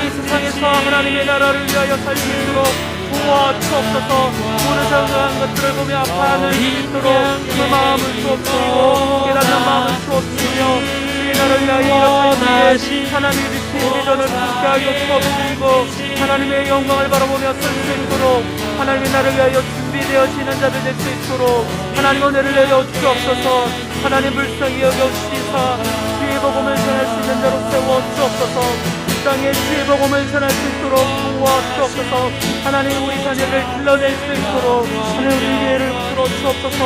이 세상에서 하나님의 나라를 위하여 살 수 있도록 도와주옵소서. 모든 정당한 것들을 보며 아파하는 수 있도록 그 마음을 주옵시고 깨닫는 마음을 주옵시며 주의 나라를 위하여 일어나신 하나님의 빛의 대전을 붙게 하여 주옵시고 하나님의 영광을 바라보며 설 수 있도록 하나님의 나라를 위하여 준비되어지는 자들 될 수 있도록 하나님 은혜를 내려 주옵소서. 하나님 불쌍히 여겨주시사 주의 복음을 전할 수 있는 자로 세워 주옵소서. 땅에 주의 복음을 전할 수 있도록 도와주옵소서. 하나님 우리 자녀를 길러낼 수 있도록 하나님 우리 교회를 붙들어 주옵소서.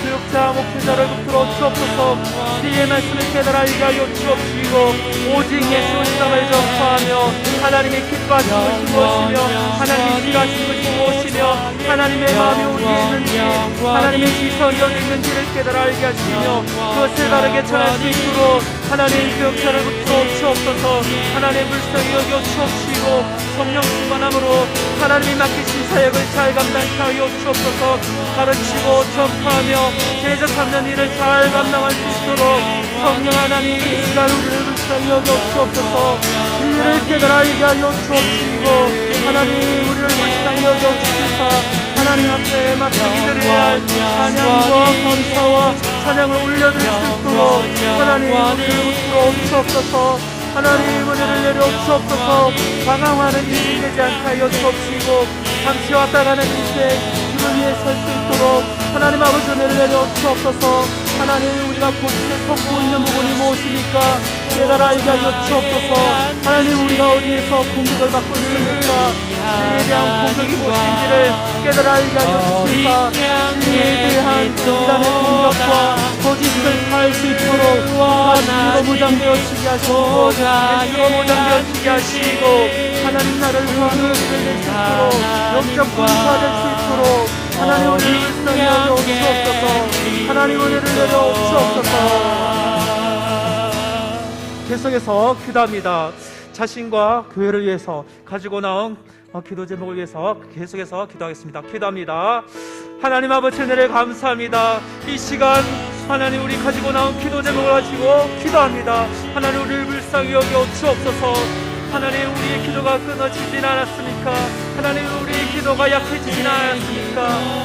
교육자 목회자를 붙들어 주옵소서. 주의 말씀을 깨달아 알게 하여 주옵시고 오직 예수 신앙을 전파하며 하나님의 기뻐하신 것이 무엇이며 하나님의 싫어하신 것이 무엇이며 하나님의 마음이 어디에 있는지 하나님의 시선이 어디 있는지를 깨달아 알게 하시며 그것을 바르게 전할 수 있도록 하나님 교육자를 붙들어 주옵소서. 하나님 불쌍히 여겨 주옵시고 성령 충만함으로 하나님이 맡기신 사역을 잘 감당케 하여 주옵소서. 가르치고 전파하며 제자 삼는 일을 잘 감당할 수 있도록 성령 하나님 이 시간 우리를 불쌍히 여겨 주옵소서. 진리를 깨달아 알게 하여 주옵시고 하나님 우리를 불쌍히 여겨 주시사 하나님 앞에 맡기기를 할 찬양과 감사와 찬양을 올려드릴 수 있도록 하나님 우리를 붙들어 주옵소서. 하나님 은혜를 내려 주옵소서. 방황하는 일이 되지 않게 하여 주옵시고 잠시 왔다 가는 인생 주를 위해 설 수 있도록 하나님 아버지 은혜를 내려 주옵소서. 하나님 우리가 고집에 섰고 있는 부분이 무엇입니까? 깨달아 알게 하여 주옵소서. 하나님 우리가 어디에서 공격을 받고 있습니까? 주에 대한 공격이 무엇인지를 깨달아 알게 하여 주시사 주에 대한 이단의 공격과 거짓을 할 수 있도록 예수로 무장되어지게 하시고 예수로 무장되어지게 하시고 하나님 나를 위하여 될 수 있도록 영적 군사될 수 있도록 하나님 우리를 불쌍히 여겨 주옵소서. 하나님 은혜를 내려 주옵소서. 계속해서 기도합니다. 자신과 교회를 위해서 가지고 나온 기도 제목을 위해서 계속해서 기도하겠습니다. 기도합니다. 하나님 아버지 은혜를 감사합니다. 이 시간 하나님 우리 가지고 나온 기도 제목을 가지고 기도합니다. 하나님 우리를 불쌍히 여겨 주옵소서. 하나님 우리의 기도가 끊어지진 않았습니까? 하나님 우리의 기도가 약해지진 않았습니까?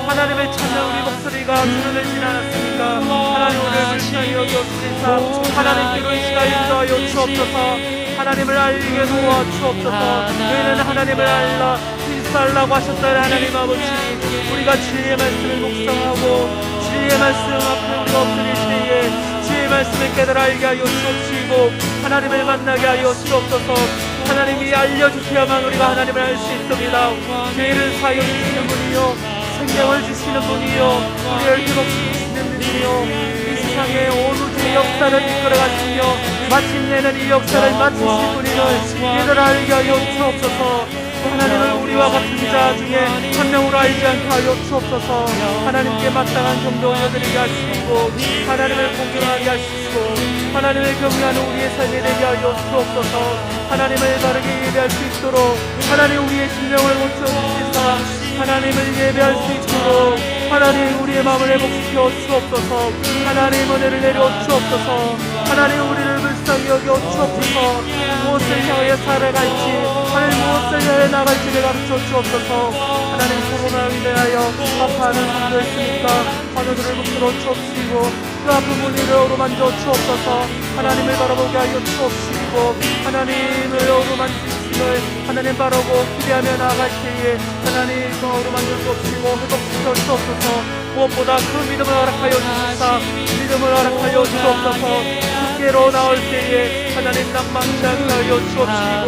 하나님의 찬양 우리 목소리가 줄어들진 않았습니까? 하나님 우리를 불쌍히 여겨 주시사 하나님께로 이 시간 인도하여 주옵소서. 하나님을 알게 도와주옵소서. 너희는 하나님을 알라 인사하려고 하셨다는 하나님 아버지, 우리가 주의 말씀을 묵상하고 주의 말씀 앞에 우리가 엎드릴 때에 주의 말씀을 깨달아 알게 하여 주옵시고 하나님을 만나게 하여 주옵소서. 하나님이 알려주셔야만 우리가 하나님을 알 수 있습니다. 죄를 사하여 주시는 분이요 생명을 주시는 분이요 우리를 회복시키시는 분이요 이 세상의 온 우주의 역사를 이끌어가시며 마침내는 이 역사를 마치실 분임을 얘들아 알게 하여 주옵소서. 하나님을 우리와 같은 자 중에 한 명으로 알지 않게 하여 주옵소서. 하나님께 마땅한 정도 올려드리게 하시고 하나님을 공경하게 하시고 하나님을 경외하는 우리의 삶이 되게 하여 주옵소서. 하나님을 바르게 예배할 수 있도록 하나님 우리의 심령을 고쳐주시사 하나님을 예배할 수 있도록 하나님 우리의 마음을 회복시켜 주옵소서. 하나님 은혜를 내려 주옵소서. 하나님 우리를 불쌍히 여겨 주옵소서. 무엇을 향하여 살아갈지 하나님 무엇을 향해 나갈지를 가르쳐 주옵소서. 하나님 코로나로 인하여 아파하는 분도 있으니까 환우들을 붙들어 주옵시고 그 아픈 분들을 어루만져 주옵소서. 하나님을 바라보게 하여 주옵시고 하나님을 어루만지심을 하나님 바라고 기대하며 나아갈 때에 하나님 그 어루만져 주옵시고 회복시켜 주옵소서. 무엇보다 그 믿음을 허락하여 주시사 믿음을 허락하여 주옵소서. 주께로 나올 때에 하나님 낭망치 않게 하여 주옵시고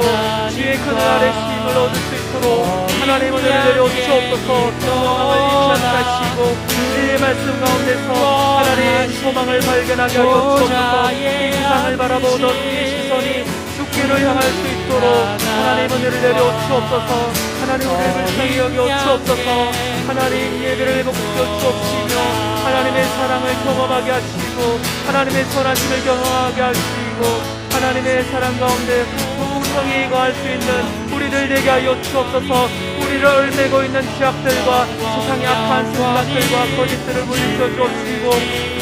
주의 그늘 아래 힘을 얻을 수 있도록 하나님 은혜를 내려 주옵소서. 소망을 잃지 않게 하시고 주의 말씀 가운데서 하나님 소망을 발견하게 하여 주옵소서. 이 세상을 바라보던 우리의 시선이 주께를 향할 수 있도록 하나님 은혜를 내려 주옵소서. 하나님 우리를 불쌍히 여겨 주옵소서. 하나님 예배를 회복시켜 주옵시며 하나님의 사랑을 경험하게 하시고 하나님의 선하심을 경험하게 하시고 하나님의 사랑 가운데 풍성히 거할 수 있는 우리들 되게 하여 주옵소서. 우리를 얼매고 있는 죄악들과 세상의 악한 생각들과 거짓들을 물리쳐 주옵시고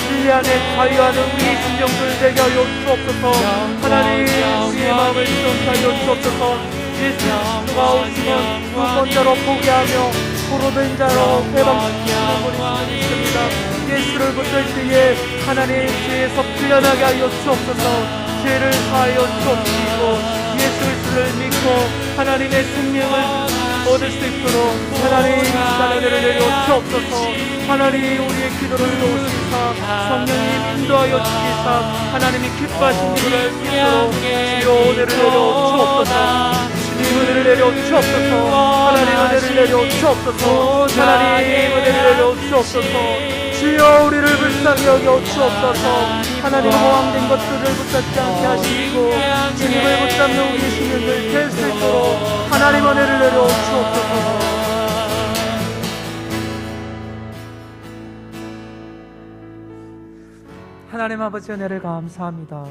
진리 안에 자유하는 우리 심령들 되게 하여 주옵소서. 하나님 우리의 마음을 시원케 하여 주옵소서. 예수 그리스도가 오시면 두 번째로 포기하며 포로된 자로 해방시키는 분이 있습니다. 예수를 붙들 때에 하나님 죄에서 풀려나게 하여 주옵소서. 죄를 사하여 주옵시고 예수 그리스도를 믿고 하나님의 생명을 얻을 수 있도록 하나님 시간을 내려 주옵소서. 하나님 우리의 기도를 도우시사 성령님 인도하여 주시사 하나님이 기뻐하신 일을 할 수 있도록 주여 은혜를 내려 주옵소서. 주님 은혜를 내려 주옵소서. 하나님 은혜를 내려 주옵소서. 하나님 은혜를 내려 주옵소서. 주여 우리를 불쌍히 여겨 주옵소서. 하나님 허황된 것들을 붙잡지 않게 하시고 주님을 붙잡는 우리 시민들 될 수 있도록 하나님 은혜를 내려 주옵소서. 하나님 아버지 은혜를 감사합니다.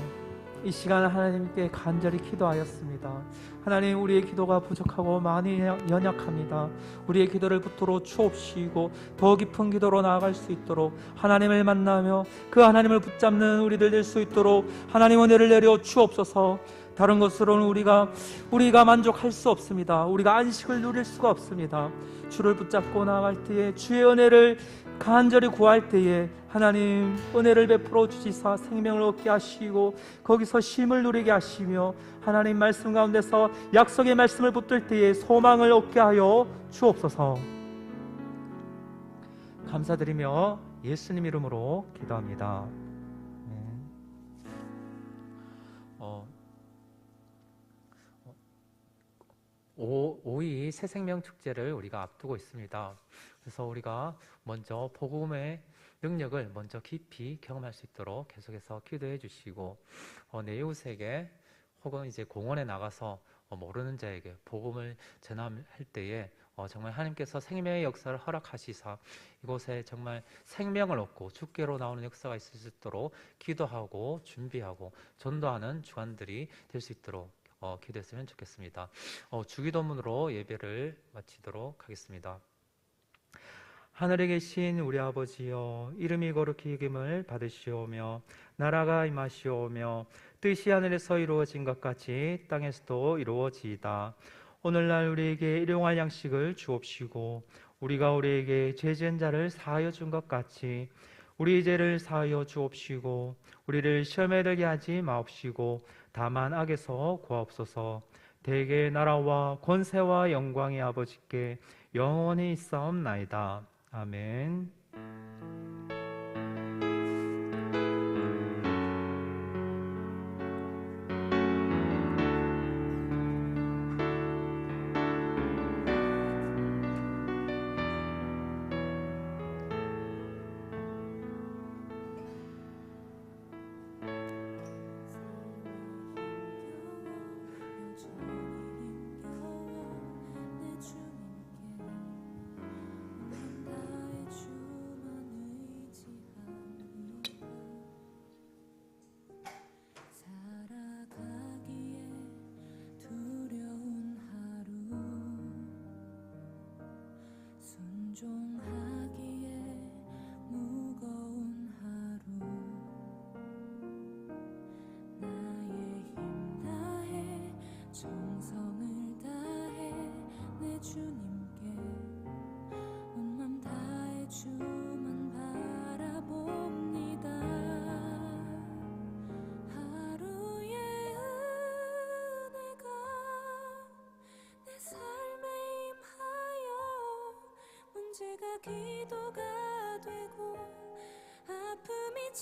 이 시간 하나님께 간절히 기도하였습니다. 하나님 우리의 기도가 부족하고 많이 연약합니다. 우리의 기도를 붙들어 주옵시고 더 깊은 기도로 나아갈 수 있도록 하나님을 만나며 그 하나님을 붙잡는 우리들 될 수 있도록 하나님 은혜를 내려 주옵소서. 다른 것으로는 우리가 만족할 수 없습니다. 우리가 안식을 누릴 수가 없습니다. 주를 붙잡고 나아갈 때에 주의 은혜를 간절히 구할 때에 하나님 은혜를 베풀어 주시사 생명을 얻게 하시고 거기서 쉼을 누리게 하시며 하나님 말씀 가운데서 약속의 말씀을 붙들 때에 소망을 얻게 하여 주옵소서. 감사드리며 예수님 이름으로 기도합니다. 오이 새생명 축제를 우리가 앞두고 있습니다. 그래서 우리가 먼저 복음의 능력을 먼저 깊이 경험할 수 있도록 계속해서 기도해 주시고 내 이웃에게 혹은 이제 공원에 나가서 모르는 자에게 복음을 전할 때에 정말 하나님께서 생명의 역사를 허락하시사 이곳에 정말 생명을 얻고 주께로 나오는 역사가 있을 수 있도록 기도하고 준비하고 전도하는 주간들이 될 수 있도록 기도했으면 좋겠습니다. 주기도문으로 예배를 마치도록 하겠습니다. 하늘에 계신 우리 아버지여, 이름이 거룩히 여김을 받으시오며 나라가 임하시오며 뜻이 하늘에서 이루어진 것 같이 땅에서도 이루어지이다. 오늘날 우리에게 일용할 양식을 주옵시고 우리가 우리에게 죄 지은 자를 사하여 준 것 같이 우리 죄를 사하여 주옵시고 우리를 시험에 들게 하지 마옵시고 다만 악에서 구하옵소서. 대개 나라와 권세와 영광의 아버지께 영원히 있사옵나이다. 아멘. 순종하기에 무거운 하루 나의 힘 다해 정성을 다해 내 주님께 온 맘 다해 주만 바라봅니다. 하루의 은혜가 내 삶에 임하여 문제가 기도가 되고 아픔이